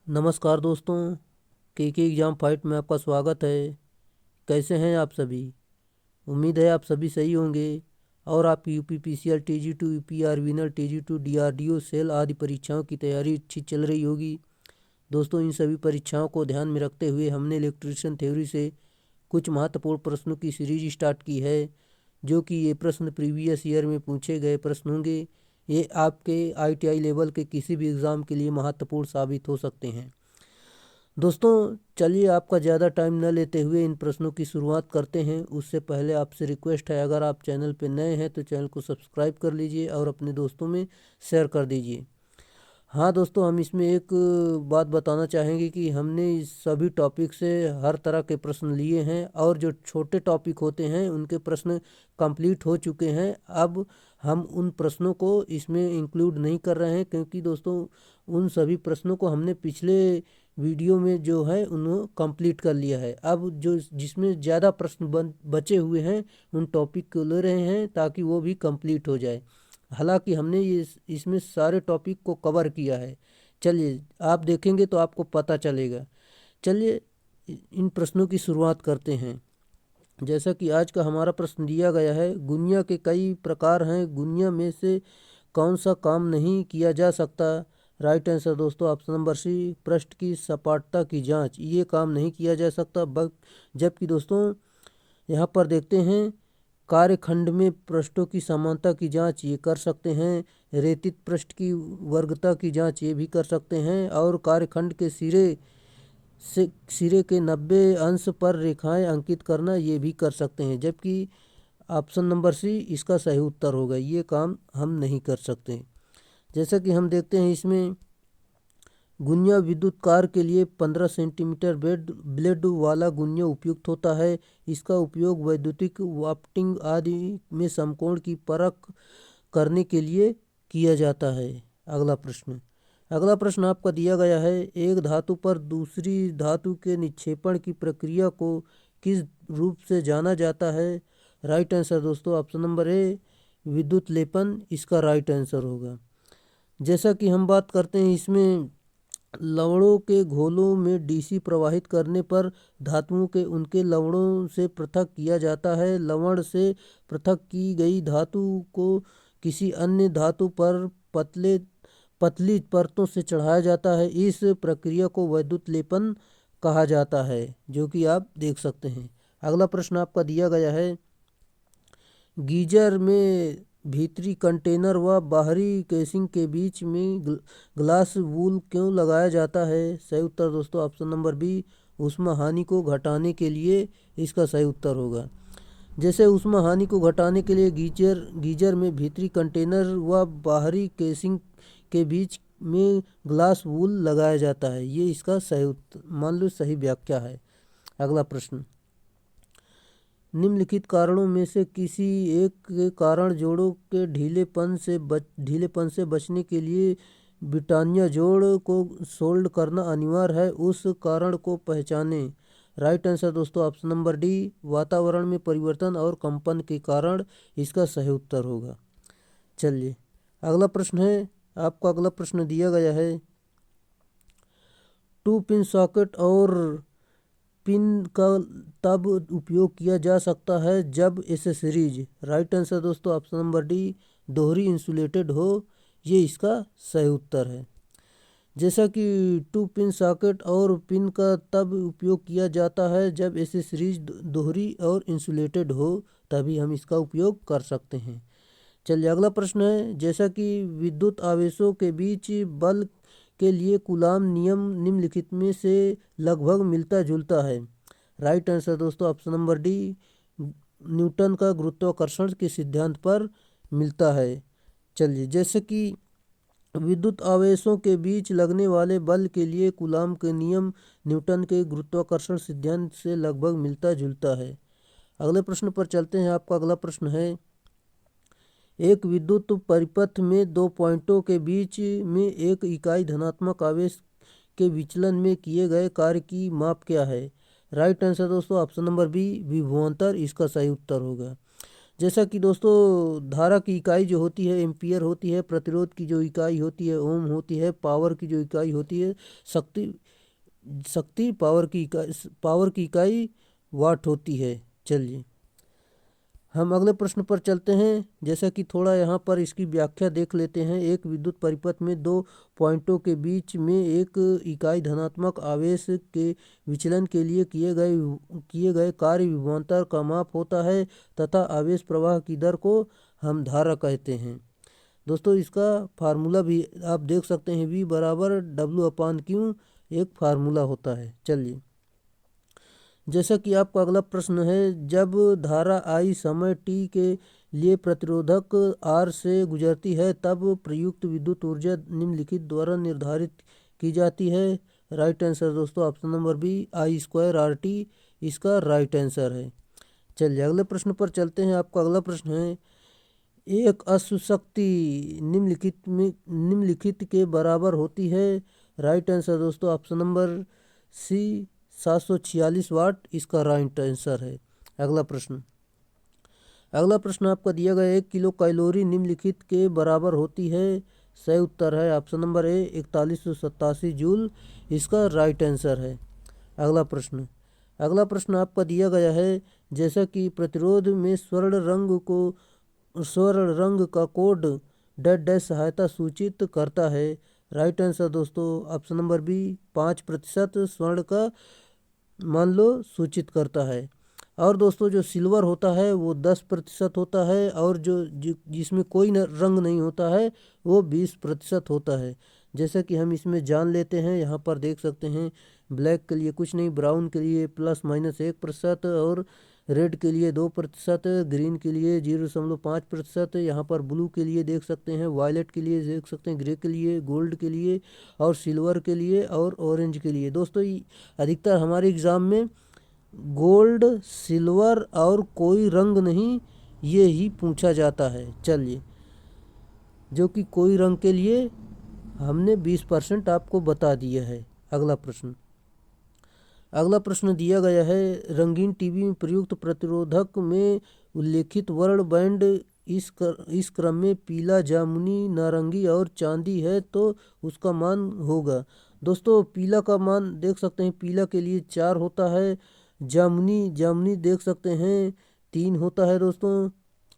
नमस्कार दोस्तों, के एग्ज़ाम फाइट में आपका स्वागत है। कैसे हैं आप सभी? उम्मीद है आप सभी सही होंगे और आपकी यूपीपीसीएल टीजी 2 यूपीआर विनर टीजी 2 डीआरडीओ सेल आदि परीक्षाओं की तैयारी अच्छी चल रही होगी। दोस्तों, इन सभी परीक्षाओं को ध्यान में रखते हुए हमने इलेक्ट्रिशियन थ्योरी से कुछ महत्वपूर्ण प्रश्नों की सीरीज स्टार्ट की है, जो कि ये प्रश्न प्रीवियस ईयर में पूछे गए प्रश्न होंगे। ये आपके आईटीआई लेवल के किसी भी एग्ज़ाम के लिए महत्वपूर्ण साबित हो सकते हैं। दोस्तों, चलिए आपका ज़्यादा टाइम न लेते हुए इन प्रश्नों की शुरुआत करते हैं। उससे पहले आपसे रिक्वेस्ट है, अगर आप चैनल पर नए हैं तो चैनल को सब्सक्राइब कर लीजिए और अपने दोस्तों में शेयर कर दीजिए। हाँ दोस्तों, हम इसमें एक बात बताना चाहेंगे कि हमने इस सभी टॉपिक से हर तरह के प्रश्न लिए हैं और जो छोटे टॉपिक होते हैं उनके प्रश्न कंप्लीट हो चुके हैं। अब हम उन प्रश्नों को इसमें इंक्लूड नहीं कर रहे हैं, क्योंकि दोस्तों उन सभी प्रश्नों को हमने पिछले वीडियो में जो है उन्हें कंप्लीट कर लिया है। अब जो जिसमें ज़्यादा प्रश्न बचे हुए हैं उन टॉपिक को ले रहे हैं ताकि वो भी कंप्लीट हो जाए। हालांकि हमने ये इसमें सारे टॉपिक को कवर किया है। चलिए आप देखेंगे तो आपको पता चलेगा। चलिए इन प्रश्नों की शुरुआत करते हैं। जैसा कि आज का हमारा प्रश्न दिया गया है, गुनिया के कई प्रकार हैं, गुनिया में से कौन सा काम नहीं किया जा सकता? राइट आंसर दोस्तों ऑप्शन नंबर सी, पृष्ठ की सपाटता की जांच। ये काम नहीं किया जा सकता। जबकि दोस्तों यहाँ पर देखते हैं, कार्यखंड में पृष्ठों की समानता की जांच ये कर सकते हैं। रेतित पृष्ठ की वर्गता की जांच ये भी कर सकते हैं। और कार्यखंड के सिरे के 90 अंश पर रेखाएं अंकित करना ये भी कर सकते हैं। जबकि ऑप्शन नंबर सी इसका सही उत्तर होगा, ये काम हम नहीं कर सकते। जैसा कि हम देखते हैं इसमें, गुनिया विद्युत कार के लिए 15 सेंटीमीटर ब्लेड वाला गुनिया उपयुक्त होता है। इसका उपयोग वैद्युतिक वाफ्टिंग आदि में समकोण की परख करने के लिए किया जाता है। अगला प्रश्न आपका दिया गया है, एक धातु पर दूसरी धातु के निक्षेपण की प्रक्रिया को किस रूप से जाना जाता है? राइट आंसर दोस्तों ऑप्शन नंबर ए, विद्युत लेपन इसका राइट आंसर होगा। जैसा कि हम बात करते हैं इसमें, लवणों के घोलों में डीसी प्रवाहित करने पर धातुओं के उनके लवणों से पृथक किया जाता है। लवण से पृथक की गई धातु को किसी अन्य धातु पर पतली परतों से चढ़ाया जाता है। इस प्रक्रिया को वैद्युत लेपन कहा जाता है, जो कि आप देख सकते हैं। अगला प्रश्न आपका दिया गया है, गीजर में भीतरी कंटेनर व बाहरी केसिंग के बीच में ग्लास वूल क्यों लगाया जाता है? सही उत्तर दोस्तों ऑप्शन नंबर बी, ऊष्मा हानि को घटाने के लिए इसका सही उत्तर होगा। जैसे ऊष्मा हानि को घटाने के लिए गीजर में भीतरी कंटेनर व बाहरी केसिंग के बीच में ग्लास वूल लगाया जाता है। ये इसका सही व्याख्या है। अगला प्रश्न, निम्नलिखित कारणों में से किसी एक के कारण जोड़ों के ढीलेपन से बचने के लिए ब्रिटानिया जोड़ को सोल्ड करना अनिवार्य है। उस कारण को पहचानें। राइट आंसर दोस्तों ऑप्शन नंबर डी, वातावरण में परिवर्तन और कंपन के कारण इसका सही उत्तर होगा। चलिए अगला प्रश्न है, आपको अगला प्रश्न दिया गया है, 2 पिन सॉकेट और पिन का तब उपयोग किया जा सकता है जब एसेसरीज। राइट आंसर दोस्तों ऑप्शन नंबर डी, दोहरी इंसुलेटेड हो। ये इसका सही उत्तर है। जैसा कि 2 पिन सॉकेट और पिन का तब उपयोग किया जाता है जब एसेसरीज दोहरी और इंसुलेटेड हो, तभी हम इसका उपयोग कर सकते हैं। चलिए अगला प्रश्न है, जैसा कि विद्युत आवेशों के बीच बल के लिए कूलाम नियम निम्नलिखित में से लगभग मिलता जुलता है। राइट आंसर दोस्तों ऑप्शन नंबर डी, न्यूटन का गुरुत्वाकर्षण के सिद्धांत पर मिलता है। चलिए, जैसे कि विद्युत आवेशों के बीच लगने वाले बल के लिए कूलाम के नियम न्यूटन के गुरुत्वाकर्षण सिद्धांत से लगभग मिलता जुलता है। अगले प्रश्न पर चलते हैं। आपका अगला प्रश्न है, एक विद्युत परिपथ में दो पॉइंटों के बीच में एक इकाई धनात्मक आवेश के विचलन में किए गए कार्य की माप क्या है? राइट आंसर दोस्तों ऑप्शन नंबर बी, विभवांतर इसका सही उत्तर होगा। जैसा कि दोस्तों धारा की इकाई जो होती है एम्पियर होती है, प्रतिरोध की जो इकाई होती है ओम होती है, पावर की जो इकाई होती है शक्ति शक्ति पावर की इकाई वाट होती है। चलिए हम अगले प्रश्न पर चलते हैं। जैसा कि थोड़ा यहाँ पर इसकी व्याख्या देख लेते हैं। एक विद्युत परिपथ में दो पॉइंटों के बीच में एक इकाई धनात्मक आवेश के विचलन के लिए किए गए कार्य विभवांतर का माप होता है तथा आवेश प्रवाह की दर को हम धारा कहते हैं। दोस्तों इसका फार्मूला भी आप देख सकते हैं, V बराबर W/Q एक फार्मूला होता है। चलिए जैसा कि आपका अगला प्रश्न है, जब धारा I समय t के लिए प्रतिरोधक R से गुजरती है तब प्रयुक्त विद्युत ऊर्जा निम्नलिखित द्वारा निर्धारित की जाती है। राइट आंसर दोस्तों ऑप्शन नंबर बी I²RT इसका राइट आंसर है। चलिए अगले प्रश्न पर चलते हैं। आपका अगला प्रश्न है, एक अश्व शक्ति निम्नलिखित के बराबर होती है। राइट आंसर दोस्तों ऑप्शन नंबर सी 746 वाट इसका राइट आंसर है। अगला प्रश्न आपका दिया गया 1 किलो कैलोरी निम्नलिखित के बराबर होती है। सही उत्तर है ऑप्शन नंबर ए 4187 जूल इसका राइट आंसर है। अगला प्रश्न आपका दिया गया है, जैसा कि प्रतिरोध में स्वर्ण रंग का कोड डैश सहायता सूचित करता है। राइट आंसर दोस्तों ऑप्शन नंबर बी 5% स्वर्ण का मान लो सूचित करता है। और दोस्तों जो सिल्वर होता है वो 10% होता है और जिसमें कोई रंग नहीं होता है वो 20% होता है। जैसा कि हम इसमें जान लेते हैं, यहाँ पर देख सकते हैं ब्लैक के लिए कुछ नहीं, ब्राउन के लिए ±1% और रेड के लिए 2%, ग्रीन के लिए 0.5%, यहाँ पर ब्लू के लिए देख सकते हैं, वायलेट के लिए देख सकते हैं, ग्रे के लिए, गोल्ड के लिए और सिल्वर के लिए और ऑरेंज के लिए। दोस्तों अधिकतर हमारे एग्ज़ाम में गोल्ड, सिल्वर और कोई रंग नहीं ये ही पूछा जाता है। चलिए जो कि कोई रंग के लिए हमने 20% आपको बता दिया है। अगला प्रश्न दिया गया है, रंगीन टीवी में प्रयुक्त प्रतिरोधक में उल्लेखित वर्ण बैंड इस क्रम में पीला, जामुनी, नारंगी और चांदी है तो उसका मान होगा। दोस्तों पीला का मान देख सकते हैं, पीला के लिए 4 होता है। जामुनी देख सकते हैं 3 होता है। दोस्तों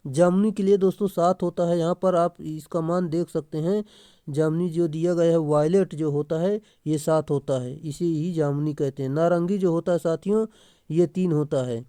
जामुनी के लिए दोस्तों 7 होता है। यहाँ पर आप इसका मान देख सकते हैं, जामुनी जो दिया गया है, वायलेट जो होता है ये 7 होता है, इसे ही जामुनी कहते हैं। नारंगी जो होता है साथियों ये 3 होता है।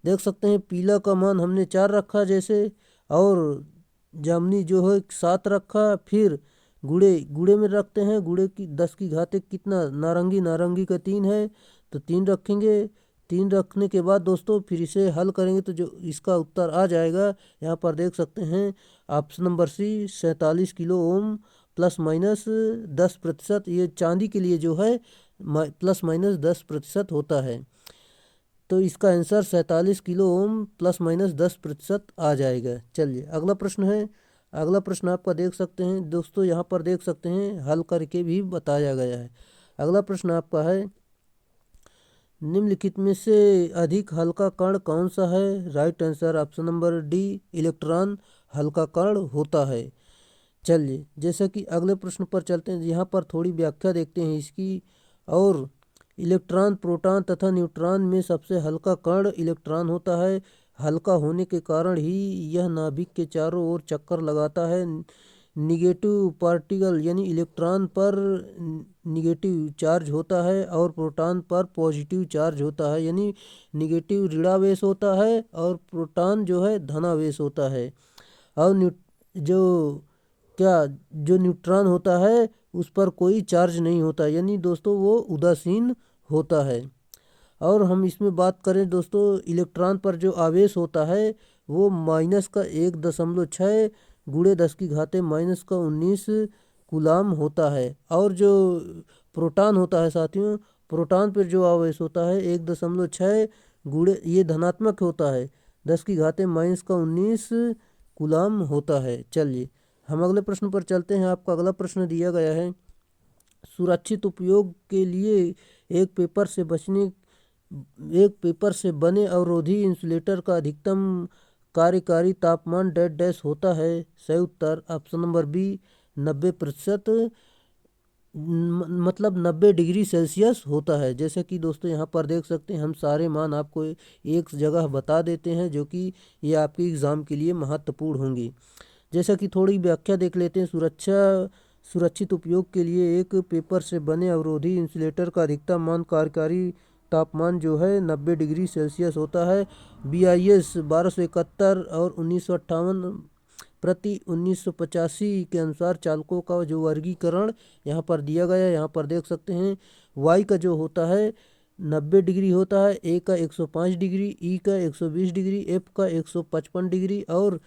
देख सकते हैं पीला का मान हमने 4 रखा जैसे, और जामुनी जो है 7 रखा। फिर गुड़े में रखते हैं, गुड़े की 10 की घात कितना, नारंगी का 3 है तो 3 रखेंगे। 3 रखने के बाद दोस्तों फिर इसे हल करेंगे तो जो इसका उत्तर आ जाएगा, यहाँ पर देख सकते हैं option number C 47 kilo ohm ±10%। ये चांदी के लिए जो है ±10% होता है, तो इसका आंसर 47 किलो ओम ±10% आ जाएगा। चलिए अगला प्रश्न आपका देख सकते हैं दोस्तों, यहाँ पर देख सकते हैं हल करके भी बताया गया है। अगला प्रश्न आपका है, निम्नलिखित में से अधिक हल्का कण कौन सा है। Right answer option number D electron हल्का कण होता है। चलिए जैसा कि अगले प्रश्न पर चलते हैं, यहाँ पर थोड़ी व्याख्या देखते हैं इसकी। और इलेक्ट्रॉन, प्रोटॉन तथा न्यूट्रॉन में सबसे हल्का कण इलेक्ट्रॉन होता है। हल्का होने के कारण ही यह नाभिक के चारों ओर चक्कर लगाता है। निगेटिव पार्टिकल यानी इलेक्ट्रॉन पर निगेटिव चार्ज होता है और प्रोटॉन पर पॉजिटिव चार्ज होता है, यानी निगेटिव ऋणावेश होता है और प्रोटॉन जो है धनावेश होता है। और जो न्यूट्रॉन होता है उस पर कोई चार्ज नहीं होता, यानी दोस्तों वो उदासीन होता है। और हम इसमें बात करें दोस्तों, इलेक्ट्रॉन पर जो आवेश होता है वो -1.6 गुणे 10 की घाते -19 कूलाम होता है। और जो प्रोटॉन होता है साथियों, प्रोटॉन पर जो आवेश होता है 1.6 गुणे, ये धनात्मक होता है, 10 की घाते -19 कूलाम होता है। चलिए हम अगले प्रश्न पर चलते हैं। आपका अगला प्रश्न दिया गया है, सुरक्षित उपयोग के लिए एक पेपर से बने अवरोधी इंसुलेटर का अधिकतम कार्यकारी तापमान डैश डैश होता है? सही उत्तर ऑप्शन नंबर बी 90%, मतलब 90 डिग्री सेल्सियस होता है। जैसे कि दोस्तों यहाँ पर देख सकते हैं, हम सारे मान आपको एक जगह बता देते हैं जो कि ये आपके एग्ज़ाम के लिए महत्वपूर्ण होंगी। जैसा कि थोड़ी व्याख्या देख लेते हैं। सुरक्षित उपयोग के लिए एक पेपर से बने अवरोधी इंसुलेटर का अधिकतम मान कार्यकारी तापमान जो है 90 डिग्री सेल्सियस होता है। BIS 1271 और 1958 प्रति 1985 के अनुसार चालकों का जो वर्गीकरण यहाँ पर दिया गया है, यहाँ पर देख सकते हैं। वाई का जो होता है 90 डिग्री होता है, ए का 105 डिग्री, ई का 120 डिग्री, एफ का 155 डिग्री और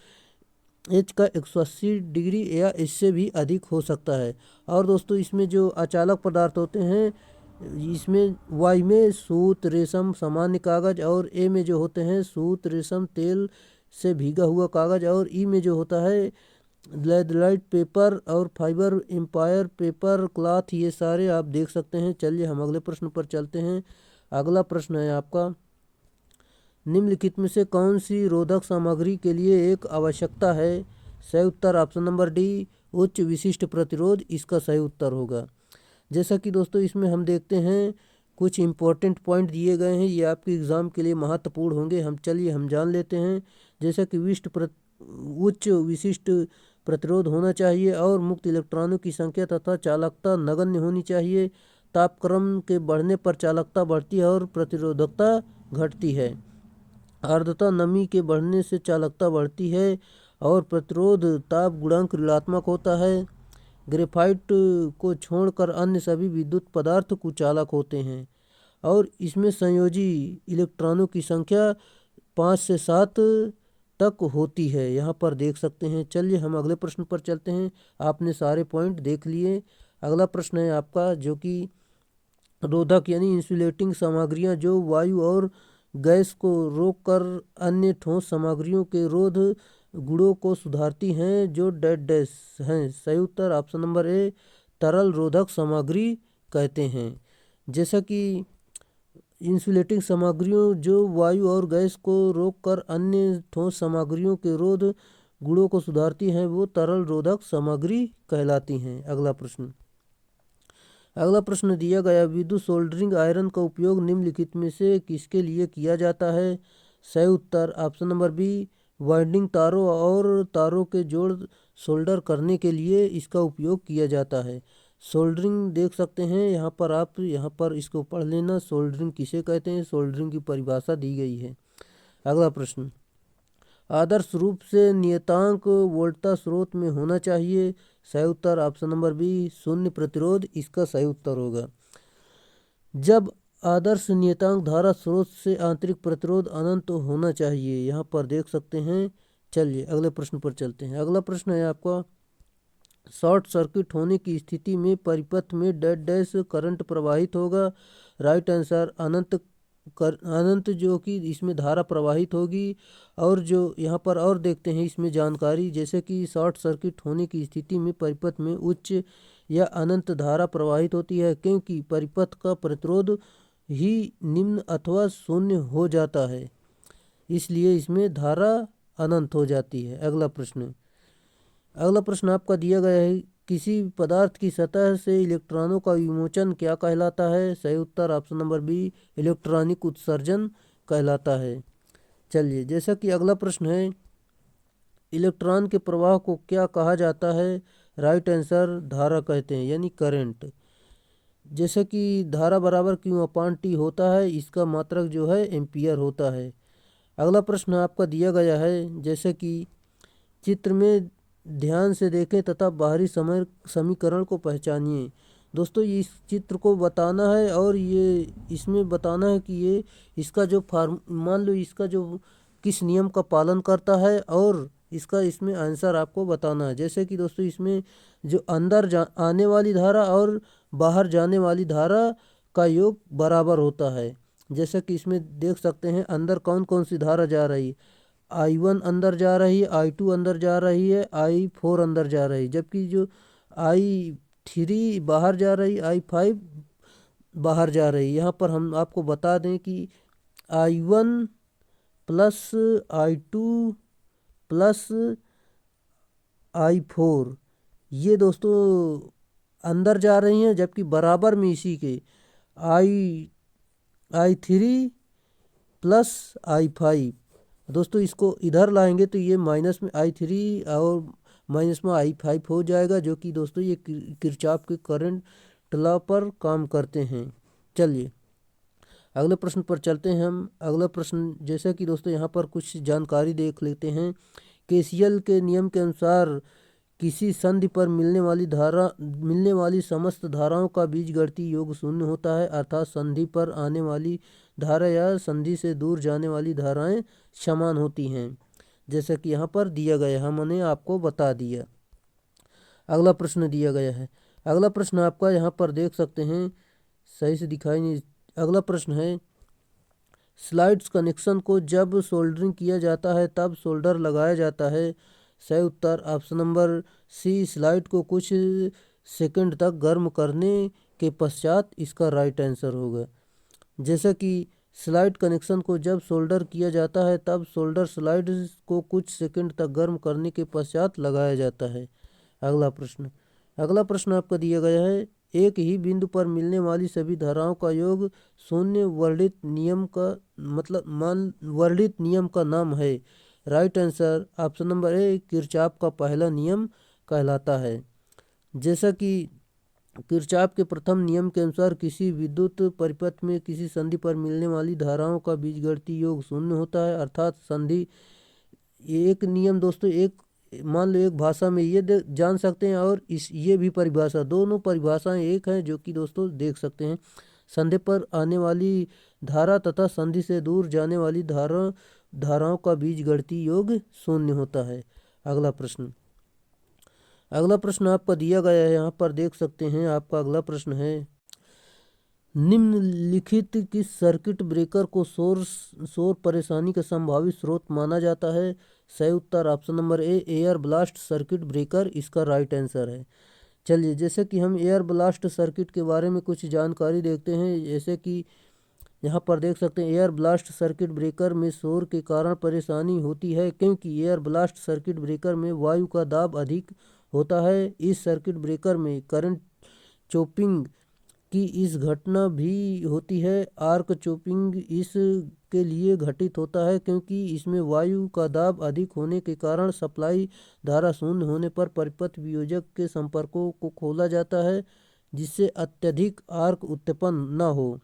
एच का 180 डिग्री या इससे भी अधिक हो सकता है। और दोस्तों इसमें जो अचालक पदार्थ होते हैं, इसमें वाई में सूत, रेशम, सामान्य कागज और ए में जो होते हैं सूत, रेशम, तेल से भीगा हुआ कागज और ई में जो होता है लेदराइट पेपर और फाइबर एम्पायर पेपर क्लॉथ, ये सारे आप देख सकते हैं। चलिए हम अगले प्रश्न पर चलते हैं। अगला प्रश्न है आपका, निम्नलिखित में से कौन सी रोधक सामग्री के लिए एक आवश्यकता है? सही उत्तर ऑप्शन नंबर डी उच्च विशिष्ट प्रतिरोध इसका सही उत्तर होगा। जैसा कि दोस्तों इसमें हम देखते हैं कुछ इम्पोर्टेंट पॉइंट दिए गए हैं, ये आपके एग्ज़ाम के लिए महत्वपूर्ण होंगे। हम जान लेते हैं। जैसा कि उच्च विशिष्ट प्रतिरोध होना चाहिए और मुक्त इलेक्ट्रॉनों की संख्या तथा चालकता नगण्य होनी चाहिए। तापक्रम के बढ़ने पर चालकता बढ़ती है और प्रतिरोधकता घटती है। आर्द्रता नमी के बढ़ने से चालकता बढ़ती है और प्रतिरोध ताप गुणांक ऋणात्मक होता है। ग्रेफाइट को छोड़कर अन्य सभी विद्युत पदार्थ कुचालक होते हैं और इसमें संयोजी इलेक्ट्रॉनों की संख्या 5 से 7 तक होती है, यहाँ पर देख सकते हैं। चलिए हम अगले प्रश्न पर चलते हैं। आपने सारे पॉइंट देख लिए। अगला प्रश्न है आपका जो कि रोधक यानी इंसुलेटिंग सामग्रियाँ जो वायु और गैस को रोककर अन्य ठोस सामग्रियों के रोध गुणों को सुधारती हैं जो डैश डैश हैं। सही उत्तर ऑप्शन नंबर ए तरल रोधक सामग्री कहते हैं। जैसा कि इंसुलेटिंग सामग्रियों जो वायु और गैस को रोककर अन्य ठोस सामग्रियों के रोध गुणों को सुधारती हैं वो तरल रोधक सामग्री कहलाती हैं। अगला प्रश्न दिया गया, विद्युत सोल्डरिंग आयरन का उपयोग निम्नलिखित में से किसके लिए किया जाता है? सही उत्तर ऑप्शन नंबर बी वाइंडिंग तारों और तारों के जोड़ सोल्डर करने के लिए इसका उपयोग किया जाता है। सोल्डरिंग देख सकते हैं यहाँ पर, आप यहाँ पर इसको पढ़ लेना, सोल्डरिंग किसे कहते हैं, सोल्डरिंग की परिभाषा दी गई है। अगला प्रश्न, आदर्श रूप से नियतांक वोल्टता स्रोत में होना चाहिए। सही उत्तर ऑप्शन नंबर बी 0 प्रतिरोध इसका सही उत्तर होगा। जब आदर्श नियतांक धारा स्रोत से आंतरिक प्रतिरोध अनंत होना चाहिए, यहाँ पर देख सकते हैं। चलिए अगले प्रश्न पर चलते हैं। अगला प्रश्न है आपका, शॉर्ट सर्किट होने की स्थिति में परिपथ में डैश डैश करंट प्रवाहित होगा। राइट आंसर अनंत जो कि इसमें धारा प्रवाहित होगी। और जो यहाँ पर और देखते हैं इसमें जानकारी, जैसे कि शॉर्ट सर्किट होने की स्थिति में परिपथ में उच्च या अनंत धारा प्रवाहित होती है क्योंकि परिपथ का प्रतिरोध ही निम्न अथवा शून्य हो जाता है, इसलिए इसमें धारा अनंत हो जाती है। अगला प्रश्न आपका दिया गया है, किसी पदार्थ की सतह से इलेक्ट्रॉनों का विमोचन क्या कहलाता है? सही उत्तर ऑप्शन नंबर बी इलेक्ट्रॉनिक उत्सर्जन कहलाता है। चलिए जैसा कि अगला प्रश्न है, इलेक्ट्रॉन के प्रवाह को क्या कहा जाता है? राइट आंसर धारा कहते हैं यानी करंट। जैसे कि धारा बराबर Q/T होता है, इसका मात्रक जो है एम्पियर होता है। अगला प्रश्न आपका दिया गया है, जैसे कि चित्र में ध्यान से देखें तथा बाहरी समीकरण को पहचानिए। दोस्तों इस चित्र को बताना है और ये इसमें बताना है कि ये इसका जो मान लो इसका जो किस नियम का पालन करता है और इसका इसमें आंसर आपको बताना है। जैसे कि दोस्तों इसमें जो अंदर आने वाली धारा और बाहर जाने वाली धारा का योग बराबर होता है। जैसे कि इसमें देख सकते हैं अंदर कौन कौन सी धारा जा रही है। I1 अंदर जा रही है, I2 अंदर जा रही है, I4 अंदर जा रही है, जबकि जो I3 बाहर जा रही, I5 बाहर जा रही। यहाँ पर हम आपको बता दें कि I1 plus I2 plus I4 ये दोस्तों अंदर जा रही हैं, जबकि बराबर में इसी के I3 प्लस I5। दोस्तों इसको इधर लाएंगे तो ये माइनस में I3 और माइनस में I5 हो जाएगा, जो कि दोस्तों ये किरचॉफ के करंट लॉ पर काम करते हैं। चलिए अगले प्रश्न पर चलते हैं हम। अगला प्रश्न जैसा कि दोस्तों यहाँ पर कुछ जानकारी देख लेते हैं। केसीएल के नियम के अनुसार किसी संधि पर मिलने वाली समस्त धाराओं का बीजगणितीय योग शून्य होता है, अर्थात संधि पर आने वाली धारा या संधि से दूर जाने वाली धाराएं समान होती हैं, जैसा कि यहाँ पर दिया गया है, हमने आपको बता दिया। अगला प्रश्न दिया गया है। अगला प्रश्न आपका यहाँ पर देख सकते हैं, सही से दिखाई नहीं। अगला प्रश्न है, स्लाइड्स कनेक्शन को जब सोल्डरिंग किया जाता है तब सोल्डर लगाया जाता है। सही उत्तर ऑप्शन नंबर सी, स्लाइड को कुछ सेकंड तक गर्म करने के पश्चात, इसका राइट आंसर होगा। जैसा कि स्लाइड कनेक्शन को जब सोल्डर किया जाता है तब सोल्डर स्लाइड को कुछ सेकंड तक गर्म करने के पश्चात लगाया जाता है। अगला प्रश्न आपका दिया गया है, एक ही बिंदु पर मिलने वाली सभी धाराओं का योग शून्य वर्णित नियम का नाम है। राइट आंसर ऑप्शन नंबर ए, किरचॉफ का पहला नियम कहलाता है। जैसा कि किरचॉफ के प्रथम नियम के अनुसार किसी विद्युत परिपथ में किसी संधि पर मिलने वाली धाराओं का बीजगणितीय योग शून्य होता है, अर्थात संधि एक नियम दोस्तों एक मान लो एक भाषा में ये जान सकते हैं और ये भी परिभाषा, दोनों परिभाषाएं एक हैं, जो कि दोस्तों देख सकते हैं। संधि पर आने वाली धारा तथा संधि से दूर जाने वाली धाराओं का बीजगणितीय योग शून्य होता है। अगला प्रश्न आपका दिया गया है, यहाँ पर देख सकते हैं। आपका अगला प्रश्न है, निम्नलिखित किस सर्किट ब्रेकर को शोर परेशानी का संभावित स्रोत माना जाता है। सही उत्तर option number A, air blast circuit breaker, इसका राइट आंसर है। चलिए जैसे कि हम एयर ब्लास्ट सर्किट के बारे में कुछ जानकारी देखते हैं। जैसे कि यहाँ पर देख सकते हैं, एयर ब्लास्ट सर्किट ब्रेकर में शोर के कारण परेशानी होती है, क्योंकि एयर ब्लास्ट सर्किट ब्रेकर में वायु का दाब अधिक होता है। इस सर्किट ब्रेकर में करंट चोपिंग की इस घटना भी होती है। आर्क चोपिंग इस के लिए घटित होता है, क्योंकि इसमें वायु का दाब अधिक होने के कारण सप्लाई धारा शून्य होने पर परिपथ वियोजक के संपर्कों को खोला जाता है, जिससे अत्यधिक आर्क उत्पन्न न हो।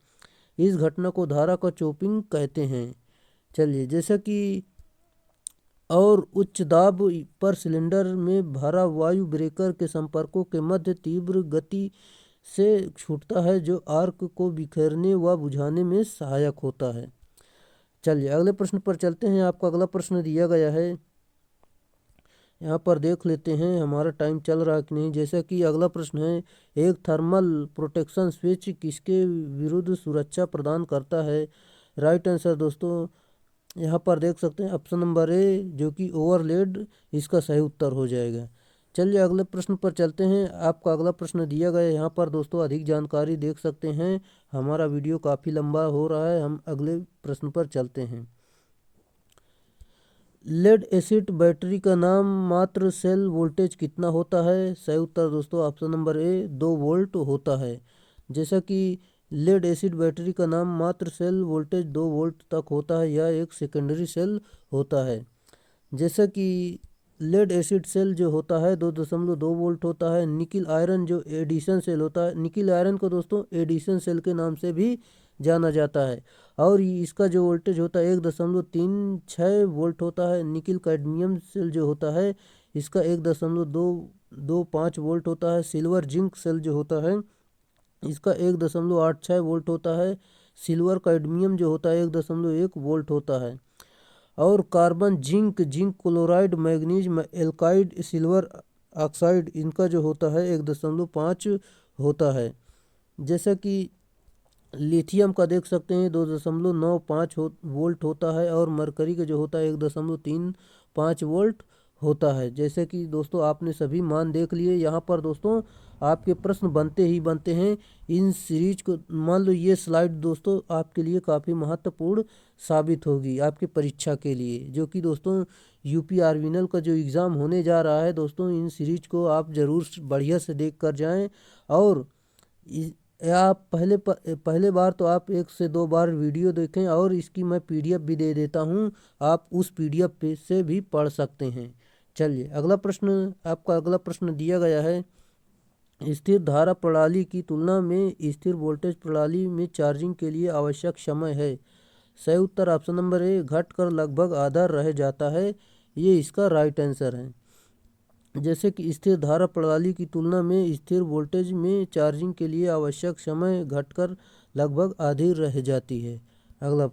इस घटना को धारा का चोपिंग कहते हैं। चलिए जैसा कि और उच्च दाब पर सिलेंडर में भरा वायु ब्रेकर के संपर्कों के मध्य तीव्र गति से छूटता है, जो आर्क को बिखेरने व बुझाने में सहायक होता है। चलिए अगले प्रश्न पर चलते हैं। आपका अगला प्रश्न दिया गया है, यहाँ पर देख लेते हैं हमारा टाइम चल रहा है कि नहीं। जैसे कि अगला प्रश्न है, एक थर्मल प्रोटेक्शन स्विच किसके विरुद्ध सुरक्षा प्रदान करता है। राइट आंसर दोस्तों यहाँ पर देख सकते हैं ऑप्शन नंबर ए, जो कि ओवरलेड, इसका सही उत्तर हो जाएगा। चलिए अगले प्रश्न पर चलते हैं। आपका अगला प्रश्न दिया गया है, यहाँ पर दोस्तों अधिक जानकारी देख सकते हैं। हमारा वीडियो काफ़ी लंबा हो रहा है, हम अगले प्रश्न पर चलते हैं। लेड एसिड बैटरी का नाम मात्र सेल वोल्टेज कितना होता है। सही उत्तर दोस्तों ऑप्शन नंबर ए, 2 वोल्ट होता है। जैसा कि लेड एसिड बैटरी का नाम मात्र सेल वोल्टेज 2 वोल्ट तक होता है, यह एक सेकेंडरी सेल होता है। जैसा कि लेड एसिड सेल जो होता है 2.2 वोल्ट होता है। निकिल आयरन जो एडिशन सेल होता है, निकिल आयरन को दोस्तों एडिशन सेल के नाम से भी जाना जाता है, और इसका जो वोल्टेज होता है 1.36 वोल्ट होता है। निकिल कैडमियम सेल जो होता है, इसका 1.225 वोल्ट होता है। सिल्वर जिंक सेल जो होता है, इसका 1.86 वोल्ट होता है। सिल्वर कैडमियम जो होता है 1.1 वोल्ट होता है। और carbon zinc chloride manganese alkyd silver oxide, इनका जो होता है 1.5 होता है। जैसा कि लिथियम का देख सकते हैं 2.95 वोल्ट होता है, और मरकरी का जो होता है 1.35 वोल्ट होता है। जैसे कि दोस्तों आपने सभी मान देख लिए। यहाँ पर दोस्तों आपके प्रश्न बनते ही बनते हैं। इन सीरीज को मान लो, ये स्लाइड दोस्तों आपके लिए काफ़ी महत्वपूर्ण साबित होगी आपकी परीक्षा के लिए, जो कि दोस्तों यूपी आर्विनल का जो एग्ज़ाम होने जा रहा है दोस्तों, इन सीरीज को आप ज़रूर बढ़िया से देख कर जाएँ। और आप पहले बार तो आप 1 से 2 बार वीडियो देखें, और इसकी मैं पीडीएफ भी दे देता हूं, आप उस पीडीएफ पे से भी पढ़ सकते हैं। चलिए अगला प्रश्न, आपका अगला प्रश्न दिया गया है, स्थिर धारा प्रणाली की तुलना में स्थिर वोल्टेज प्रणाली में चार्जिंग के लिए आवश्यक समय है। सही उत्तर ऑप्शन नंबर ए घटकर लगभग आधा रह जाता है, ये इसका राइट आंसर है। जैसे कि स्थिर धारा प्रणाली की तुलना में स्थिर वोल्टेज में चार्जिंग के लिए आवश्यक समय घटकर लगभग आधी रह जाती है। अगला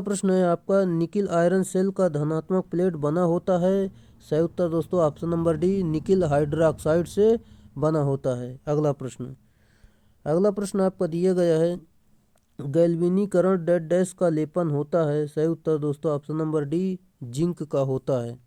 प्रश्न है आपका, निकिल आयरन सेल का धनात्मक प्लेट बना होता है। सही उत्तर दोस्तों option number D nickel hydroxide से बना होता है। अगला प्रश्न आपका दिया गया है, गैल्वेनीकरण डेड डैश का लेपन होता है। सही उत्तर दोस्तों ऑप्शन नंबर डी जिंक का होता है।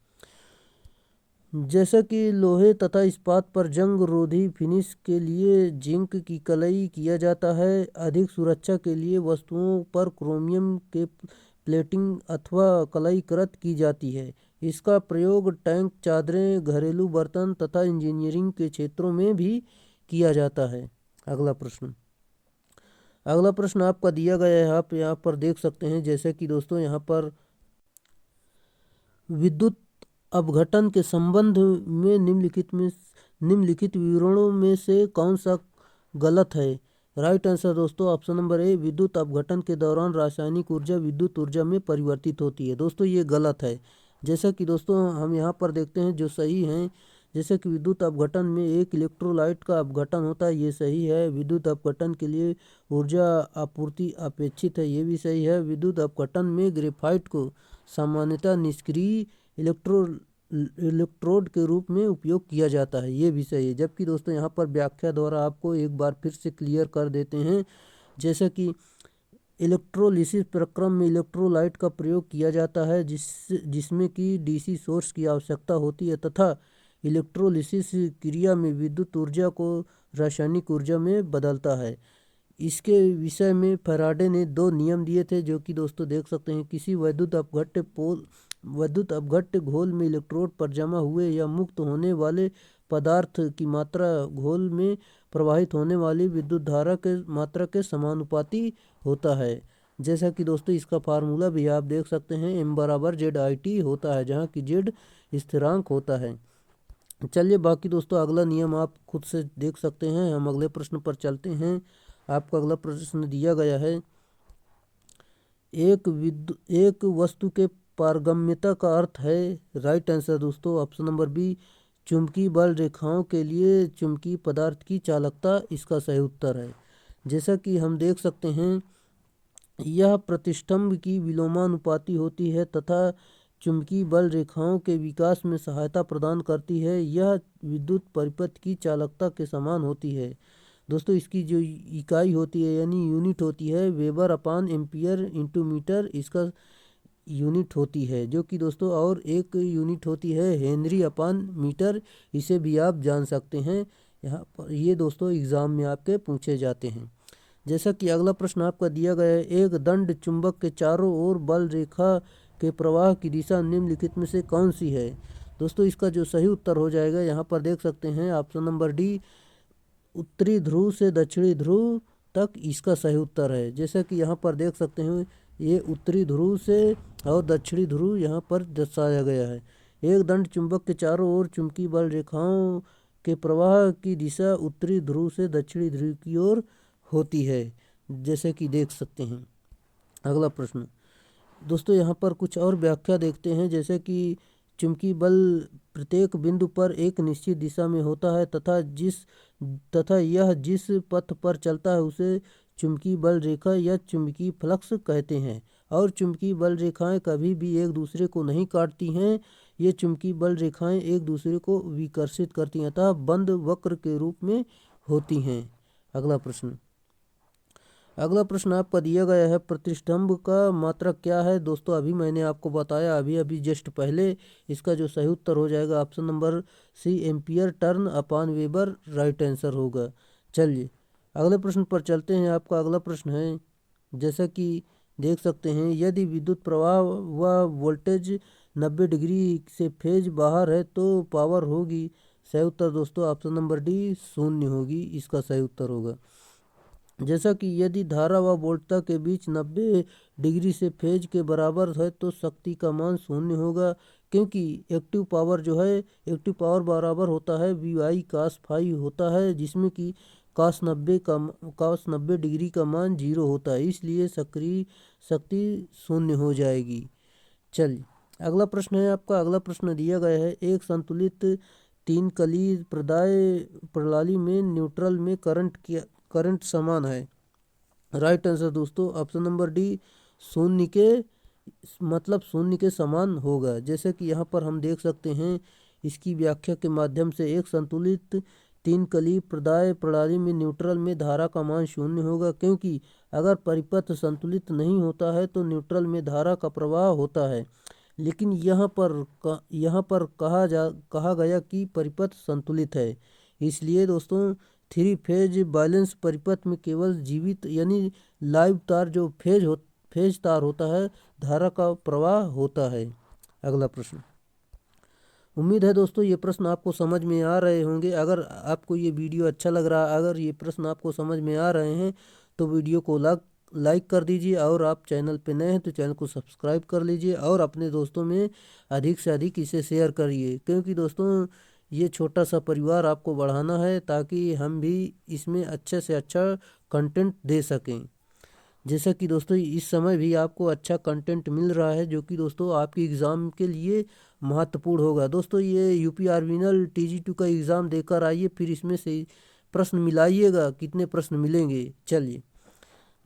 जैसा कि लोहे तथा इस्पात पर जंग रोधी फिनिश के लिए जिंक की कलई किया जाता है, अधिक सुरक्षा के लिए वस्तुओं पर क्रोमियम के प्लेटिंग अथवा कलई कृत की जाती है। इसका प्रयोग टैंक, चादरें, घरेलू बर्तन तथा इंजीनियरिंग के क्षेत्रों में भी किया जाता है। अगला प्रश्न आपका दिया गया है, आप यहाँ पर देख सकते हैं। जैसे कि दोस्तों यहाँ पर विद्युत अपघटन के संबंध में निम्नलिखित विवरणों में से कौन सा गलत है। राइट आंसर दोस्तों ऑप्शन नंबर ए विद्युत अपघटन के दौरान रासायनिक ऊर्जा विद्युत ऊर्जा में परिवर्तित होती है। दोस्तों ये गलत है। जैसा कि दोस्तों हम यहाँ पर देखते हैं जो सही हैं, जैसे कि विद्युत अपघटन में एक इलेक्ट्रोलाइट का अपघटन होता है, ये सही है। विद्युत अपघटन के लिए ऊर्जा आपूर्ति अपेक्षित है, ये भी सही है। विद्युत अपघटन में ग्रेफाइट को सामान्यतः निष्क्रिय इलेक्ट्रोड के रूप में उपयोग किया जाता है, ये भी सही है। जबकि दोस्तों यहाँ पर व्याख्या द्वारा आपको एक बार फिर से क्लियर कर देते हैं। जैसे कि इलेक्ट्रोलिसिस प्रक्रम में इलेक्ट्रोलाइट का प्रयोग किया जाता है, जिसमें कि डीसी सोर्स की आवश्यकता होती है, तथा इलेक्ट्रोलिसिस क्रिया में विद्युत ऊर्जा को रासायनिक ऊर्जा में बदलता है। इसके विषय में फैराडे ने 2 नियम दिए थे, जो कि दोस्तों देख सकते हैं। किसी वैद्युत अपघट्य घोल में इलेक्ट्रोड पर जमा हुए या मुक्त होने वाले पदार्थ की मात्रा घोल में प्रवाहित होने वाली विद्युत धारा के मात्रा के समानुपाती होता है। जैसा कि दोस्तों इसका फार्मूला भी आप देख सकते हैं, M = ZIT होता है, जहाँ की Z स्थिरांक होता है। चलिए बाकी दोस्तों अगला नियम आप खुद से देख सकते हैं। हम अगले प्रश्न पर चलते हैं। आपका अगला प्रश्न दिया गया है, एक वस्तु के पारगम्यता का अर्थ है। राइट आंसर दोस्तों ऑप्शन नंबर बी चुंबकीय बल रेखाओं के लिए चुंबकीय पदार्थ की चालकता इसका सही उत्तर है। जैसा कि हम देख सकते हैं, यह प्रतिष्ठम्भ की विलोमानुपाती होती है तथा चुंबकीय बल रेखाओं के विकास में सहायता प्रदान करती है। यह विद्युत परिपथ की चालकता के समान होती है। दोस्तों इसकी जो इकाई होती है यानी यूनिट होती है, वेबर/एम्पियर × मीटर इसका यूनिट होती है, जो कि दोस्तों और एक यूनिट होती है हेनरी/मीटर, इसे भी आप जान सकते हैं। यहाँ पर ये दोस्तों एग्ज़ाम में आपके पूछे जाते हैं। जैसा कि अगला प्रश्न आपका दिया गया है, एक दंड चुंबक के चारों ओर बल रेखा के प्रवाह की दिशा निम्नलिखित में से कौन सी है। दोस्तों इसका जो सही उत्तर हो जाएगा, यहाँ पर देख सकते हैं ऑप्शन नंबर डी उत्तरी ध्रुव से दक्षिणी ध्रुव तक इसका सही उत्तर है। जैसा कि यहाँ पर देख सकते हैं, ये उत्तरी ध्रुव से और दक्षिणी ध्रुव यहाँ पर दर्शाया गया है। एक दंड चुंबक के चारों ओर चुंबकीय बल रेखाओं के प्रवाह की दिशा उत्तरी ध्रुव से दक्षिणी ध्रुव की ओर होती है, जैसे कि देख सकते हैं। अगला प्रश्न दोस्तों यहाँ पर कुछ और व्याख्या देखते हैं। जैसे कि चुंबकीय बल प्रत्येक बिंदु पर एक निश्चित दिशा में होता है तथा यह जिस पथ पर चलता है उसे चुंबकीय बल रेखा या चुंबकीय फ्लक्स कहते हैं। और चुंबकीय बल रेखाएं कभी भी एक दूसरे को नहीं काटती हैं। ये चुंबकीय बल रेखाएं एक दूसरे को विकर्षित करती हैं, अतः बंद वक्र के रूप में होती हैं। अगला प्रश्न आपका दिया गया है, प्रतिष्ठम्भ का मात्रक क्या है। दोस्तों अभी मैंने आपको बताया अभी अभी जस्ट पहले, इसका जो सही उत्तर हो जाएगा option number C, ampere turn upon weber, right answer होगा। चलिए अगले प्रश्न पर चलते हैं। आपका अगला प्रश्न है, जैसा कि देख सकते हैं, यदि विद्युत प्रवाह व वोल्टेज 90 डिग्री से फेज बाहर है तो पावर होगी। सही उत्तर दोस्तों ऑप्शन नंबर डी, शून्य होगी, इसका सही उत्तर होगा। जैसा कि यदि धारा व वोल्टता के बीच 90 डिग्री से फेज के बराबर है तो शक्ति का मान शून्य होगा, क्योंकि एक्टिव पावर जो है, एक्टिव पावर बराबर होता है वी आई कास फाई होता है, जिसमें कि कास 90 डिग्री का मान 0 होता है, इसलिए सक्रिय शक्ति शून्य हो जाएगी। चलिए अगला प्रश्न है आपका। अगला प्रश्न दिया गया है, एक संतुलित तीन कली प्रदाय प्रणाली में न्यूट्रल में करंट समान है। राइट आंसर दोस्तों ऑप्शन नंबर डी, शून्य के शून्य के समान होगा। जैसे कि यहाँ पर हम देख सकते हैं, इसकी व्याख्या के माध्यम से एक संतुलित तीन कली प्रदाय प्रणाली में न्यूट्रल में धारा का मान शून्य होगा, क्योंकि अगर परिपथ संतुलित नहीं होता है तो न्यूट्रल में धारा का प्रवाह होता है। लेकिन यहाँ पर कहा गया कि परिपथ संतुलित है, इसलिए दोस्तों थ्री फेज बैलेंस परिपथ में केवल जीवित यानी लाइव तार जो फेज तार होता है, धारा का प्रवाह होता है। अगला प्रश्न, उम्मीद है दोस्तों ये प्रश्न आपको समझ में आ रहे होंगे। अगर आपको ये वीडियो अच्छा लग रहा है, अगर ये प्रश्न आपको समझ में आ रहे हैं तो वीडियो को लाइक कर दीजिए, और आप चैनल पे नए हैं तो चैनल को सब्सक्राइब कर लीजिए, और अपने दोस्तों में अधिक से अधिक इसे शेयर करिए, क्योंकि दोस्तों ये छोटा सा परिवार आपको बढ़ाना है ताकि हम भी इसमें अच्छे से अच्छा कंटेंट दे सकें। जैसा कि दोस्तों इस समय भी आपको अच्छा कंटेंट मिल रहा है, जो कि दोस्तों आपके एग्ज़ाम के लिए महत्वपूर्ण होगा। दोस्तों ये यूपी आर्मिनल TG2 का एग्ज़ाम देकर आइए, फिर इसमें से प्रश्न मिलाइएगा, कितने प्रश्न मिलेंगे। चलिए,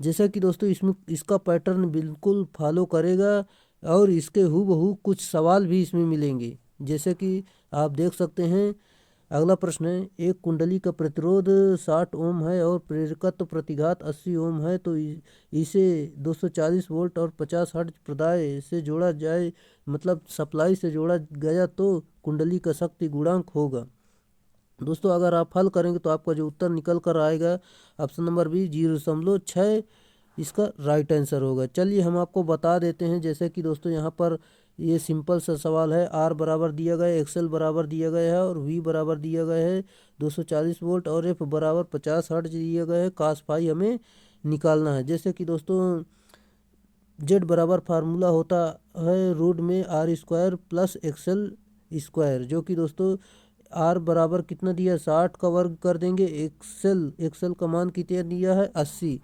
जैसा कि दोस्तों इसमें इसका पैटर्न बिल्कुल फॉलो करेगा, और इसके हूबहू कुछ सवाल भी इसमें मिलेंगे। जैसे कि आप देख सकते हैं, अगला प्रश्न है, एक कुंडली का प्रतिरोध 60 ओम है और प्रेरकत्व प्रतिघात 80 ओम है, तो इसे 240 वोल्ट और 50 हर्ट्ज प्रदाय से जोड़ा जाए, मतलब सप्लाई से जोड़ा गया तो कुंडली का शक्ति गुणांक होगा। दोस्तों अगर आप हल करेंगे तो आपका जो उत्तर निकल कर आएगा ऑप्शन नंबर बी, 0.6, इसका राइट आंसर होगा। चलिए हम आपको बता देते हैं, जैसे कि दोस्तों यहाँ पर ये सिंपल सा सवाल है। आर बराबर दिया गया है, एक्सएल बराबर दिया गया है, और वी बराबर दिया गया है 240 वोल्ट, और एफ बराबर 50 हर्ट्ज दिया गया है। कास फाई हमें निकालना है। जैसे कि दोस्तों जेड बराबर फार्मूला होता है रूट में R square plus XL square, जो कि दोस्तों आर बराबर कितना दिया, 60 का वर्ग कर देंगे। एक्सेल का मान कितना दिया है, 80,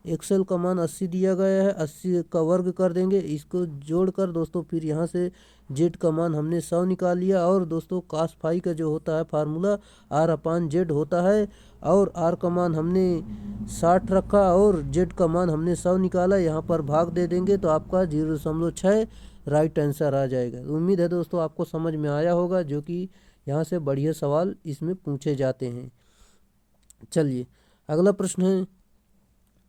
एक्सेल का मान 80 दिया गया है, 80 का वर्ग कर देंगे। इसको जोड़कर दोस्तों फिर यहाँ से जेड का मान हमने 100 निकाल लिया, और दोस्तों कास फाई का जो होता है फार्मूला आर अपान जेड होता है, और आर का मान हमने 60 रखा और जेड का मान हमने 100 निकाला। यहाँ पर भाग दे देंगे तो आपका 0.6 राइट आंसर आ जाएगा। उम्मीद है दोस्तों आपको समझ में आया होगा, जो कि यहाँ से बढ़िया सवाल इसमें पूछे जाते हैं। चलिए अगला प्रश्न है,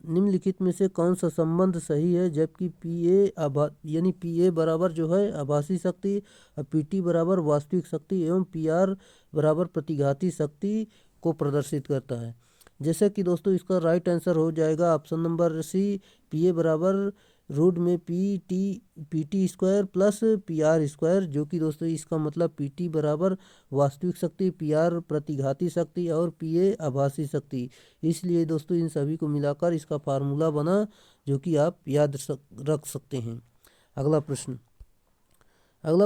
निम्नलिखित में से कौन सा संबंध सही है जबकि पी ए बराबर जो है आभासी शक्ति, और PT बराबर वास्तविक शक्ति, एवं PR बराबर प्रतिघाती शक्ति को प्रदर्शित करता है। जैसे कि दोस्तों इसका राइट आंसर हो जाएगा ऑप्शन नंबर सी, PA बराबर रूट में PT square plus PR square, जो कि दोस्तों इसका मतलब PT बराबर वास्तविक शक्ति, PR प्रतिघाती शक्ति, और PA आभासी शक्ति। इसलिए दोस्तों इन सभी को मिलाकर इसका फार्मूला बना, जो कि आप याद रख सकते हैं। अगला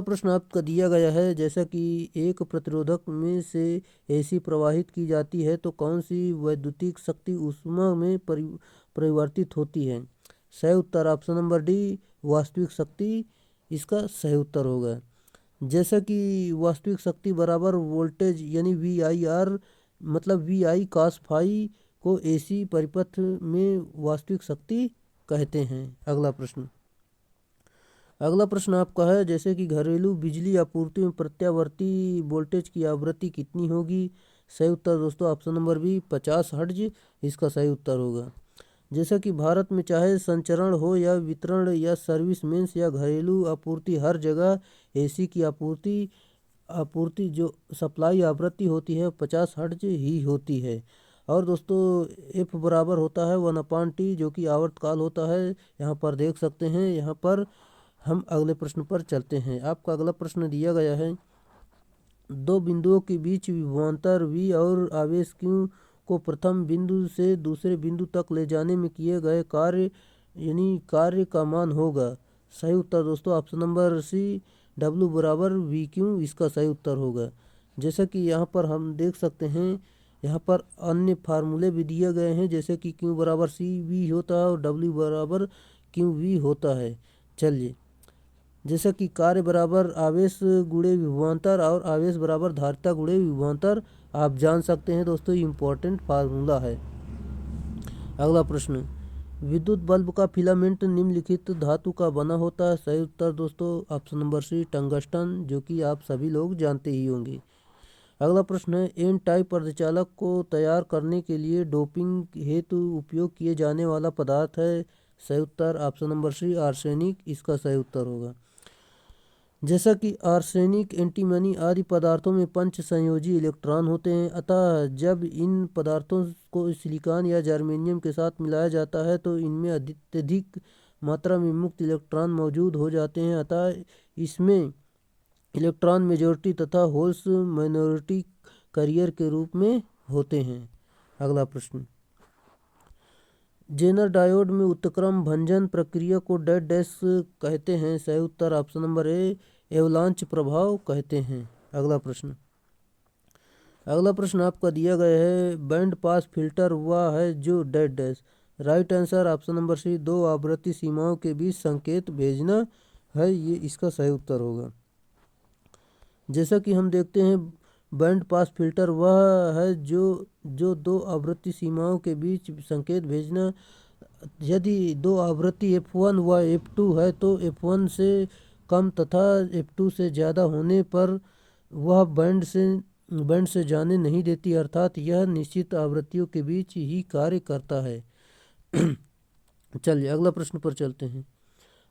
प्रश्न आपका दिया गया है, जैसा कि एक प्रतिरोधक में से AC प्रवाहित की जाती है तो कौन सी वैद्युतिक शक्ति ऊष्मा में परिवर्तित होती है। सही उत्तर ऑप्शन नंबर डी, वास्तविक शक्ति, इसका सही उत्तर होगा। जैसा कि वास्तविक शक्ति बराबर वोल्टेज यानी VIR, मतलब VI कास फाई को AC परिपथ में वास्तविक शक्ति कहते हैं। अगला प्रश्न आपका है, जैसे कि घरेलू बिजली आपूर्ति में प्रत्यावर्ती वोल्टेज की आवृत्ति कितनी होगी। सही उत्तर दोस्तों ऑप्शन नंबर बी, 50 हर्ट्ज, इसका सही उत्तर होगा। जैसा कि भारत में चाहे संचरण हो या वितरण या सर्विस मेंस या घरेलू आपूर्ति, हर जगह एसी की आपूर्ति आपूर्ति जो सप्लाई आवृत्ति होती है 50 हर्ट्ज ही होती है। और दोस्तों एफ बराबर होता है 1/T जो कि आवर्तकाल होता है। यहाँ पर देख सकते हैं। यहाँ पर हम अगले प्रश्न पर चलते हैं। आपका अगला प्रश्न दिया गया है, दो बिंदुओं के बीच विभवांतर v और आवेश q को प्रथम बिंदु से दूसरे बिंदु तक ले जाने में किए गए कार्य यानी कार्य का मान होगा। सही उत्तर दोस्तों ऑप्शन नंबर सी, W बराबर वी क्यू इसका सही उत्तर होगा। जैसा कि यहाँ पर हम देख सकते हैं, यहाँ पर अन्य फार्मूले भी दिए गए हैं, जैसे कि Q बराबर CV होता है और W बराबर QV होता है। चलिए, जैसा कि कार्य बराबर आवेश गुणे विभवांतर और आवेश बराबर धारिता गुणे विभवांतर आप जान सकते हैं दोस्तों, इम्पोर्टेंट फार्मूला है। अगला प्रश्न, विद्युत बल्ब का फिलामेंट निम्नलिखित धातु का बना होता है। सही उत्तर दोस्तों ऑप्शन नंबर सी, टंगस्टन, जो कि आप सभी लोग जानते ही होंगे। अगला प्रश्न है, एन टाइप अर्धचालक को तैयार करने के लिए डोपिंग हेतु उपयोग किए जाने वाला पदार्थ है। सही उत्तर ऑप्शन नंबर सी, आर्सेनिक इसका सही उत्तर होगा। जैसा कि आर्सेनिक, एंटीमनी आदि पदार्थों में पंच संयोजी इलेक्ट्रॉन होते हैं, अतः जब इन पदार्थों को सिलिकॉन या जर्मेनियम के साथ मिलाया जाता है तो इनमें अत्यधिक मात्रा में मुक्त इलेक्ट्रॉन मौजूद हो जाते हैं, अतः इसमें इलेक्ट्रॉन मेजॉरिटी तथा होल्स माइनॉरिटी कैरियर के रूप में होते हैं। अगला प्रश्न, जेनर डायोड में उत्क्रम भंजन प्रक्रिया को डैश डैश कहते हैं। सही उत्तर ऑप्शन नंबर ए, एवलांच प्रभाव कहते हैं। अगला प्रश्न आपका दिया गया है, बैंड पास फिल्टर वह है जो dash dash. Right answer option number C, दो आवृत्ति सीमाओं के बीच संकेत भेजना है, ये इसका सही उत्तर होगा। जैसा कि हम देखते हैं, बैंड पास फिल्टर वह है जो दो आवृत्ति सीमाओं के बीच संकेत भेजना। यदि दो आवृत्ति F1 व F2 है तो F1 से कम तथा F2 से ज़्यादा होने पर वह बैंड से जाने नहीं देती, अर्थात यह निश्चित आवृत्तियों के बीच ही कार्य करता है। चलिए अगला प्रश्न पर चलते हैं।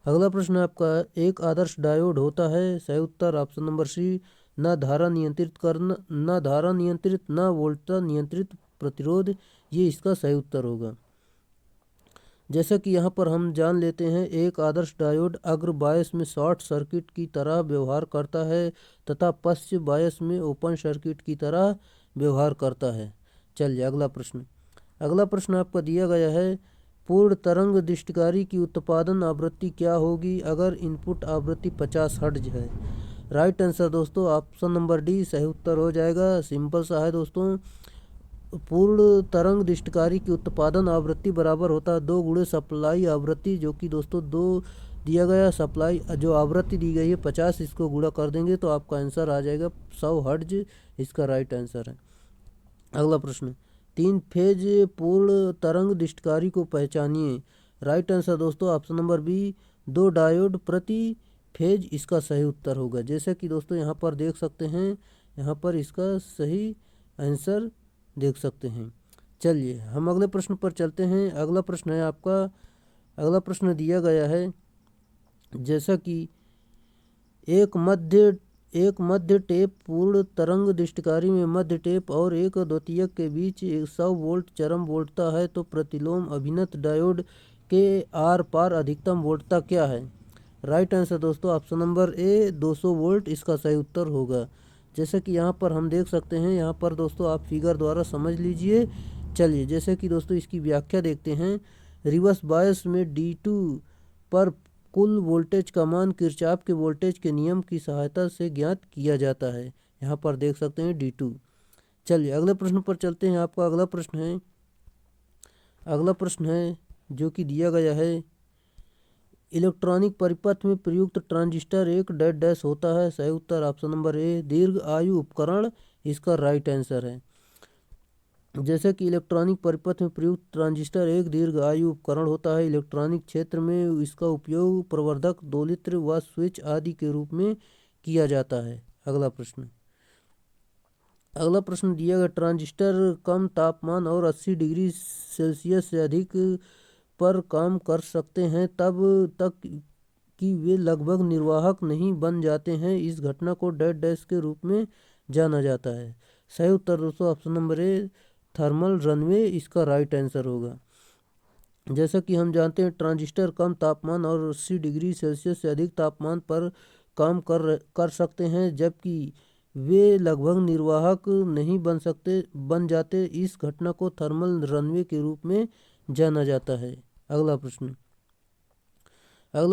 अगला प्रश्न आपका, एक आदर्श डायोड होता है। सही उत्तर ऑप्शन नंबर सी, न धारा नियंत्रित न वोल्टता नियंत्रित प्रतिरोध, ये इसका सही उत्तर होगा। जैसा कि यहाँ पर हम जान लेते हैं, एक आदर्श डायोड अग्र बायस में शॉर्ट सर्किट की तरह व्यवहार करता है तथा पश्च बायस में ओपन सर्किट की तरह व्यवहार करता है। चलिए अगला प्रश्न आपका दिया गया है, पूर्ण तरंग दृष्टिकारी की उत्पादन आवृत्ति क्या होगी अगर इनपुट आवृत्ति 50 हर्ट्ज है। राइट आंसर दोस्तों ऑप्शन नंबर डी सही उत्तर हो जाएगा। सिंपल सा है दोस्तों, पूर्ण तरंग दृष्टिकारी की उत्पादन आवृत्ति बराबर होता है 2 गुणे सप्लाई आवृत्ति, जो कि दोस्तों 2 दिया गया, सप्लाई जो आवृत्ति दी गई है 50, इसको गुणा कर देंगे तो आपका आंसर आ जाएगा 100 हर्ट्ज, इसका राइट आंसर है। अगला प्रश्न, 3 फेज पूर्ण तरंग दृष्टिकारी को पहचानिए। राइट आंसर दोस्तों ऑप्शन नंबर बी, 2 डायोड प्रति फेज इसका सही उत्तर होगा। जैसे कि दोस्तों यहाँ पर देख सकते हैं, यहाँ पर इसका सही आंसर देख सकते हैं। चलिए हम अगले प्रश्न पर चलते हैं। अगला प्रश्न है आपका, अगला प्रश्न दिया गया है, जैसा कि एक मध्य टेप पूर्ण तरंग दृष्टिकारी में मध्य टेप और एक द्वितीयक के बीच 100 वोल्ट चरम वोल्टता है तो प्रतिलोम अभिन्नत डायोड के आर पार अधिकतम वोल्टता क्या है। राइट आंसर दोस्तों ऑप्शन नंबर ए, 200 वोल्ट इसका सही उत्तर होगा। जैसे कि यहाँ पर हम देख सकते हैं, यहाँ पर दोस्तों आप फिगर द्वारा समझ लीजिए। चलिए जैसे कि दोस्तों इसकी व्याख्या देखते हैं, रिवर्स बायस में D2 पर कुल वोल्टेज का मान किरचॉफ के वोल्टेज के नियम की सहायता से ज्ञात किया जाता है। यहाँ पर देख सकते हैं D2। चलिए अगले प्रश्न पर चलते हैं। आपका अगला प्रश्न है जो कि दिया गया है, इलेक्ट्रॉनिक परिपथ में प्रयुक्त ट्रांजिस्टर एक डैश डैश होता है। सही उत्तर ऑप्शन नंबर ए, दीर्घ आयु उपकरण इसका राइट आंसर है। जैसे कि इलेक्ट्रॉनिक परिपथ में प्रयुक्त ट्रांजिस्टर एक दीर्घ आयु उपकरण होता है। इलेक्ट्रॉनिक क्षेत्र में इसका उपयोग प्रवर्धक, दोलित्र व स्विच आदि के रूप में किया जाता है। अगला प्रश्न दिया गया, ट्रांजिस्टर कम तापमान और 80 डिग्री सेल्सियस से अधिक पर काम कर सकते हैं तब तक कि वे लगभग निर्वाहक नहीं बन जाते हैं। इस घटना को डेड डैश के रूप में जाना जाता है। सही उत्तर दोस्तों ऑप्शन नंबर ए थर्मल रनवे इसका राइट आंसर होगा। जैसा कि हम जानते हैं ट्रांजिस्टर कम तापमान और 80 डिग्री सेल्सियस से अधिक तापमान पर काम कर सकते हैं, जबकि वे लगभग निर्वाहक नहीं बन जाते। इस घटना को थर्मल रनवे के रूप में जाना जाता है। अगला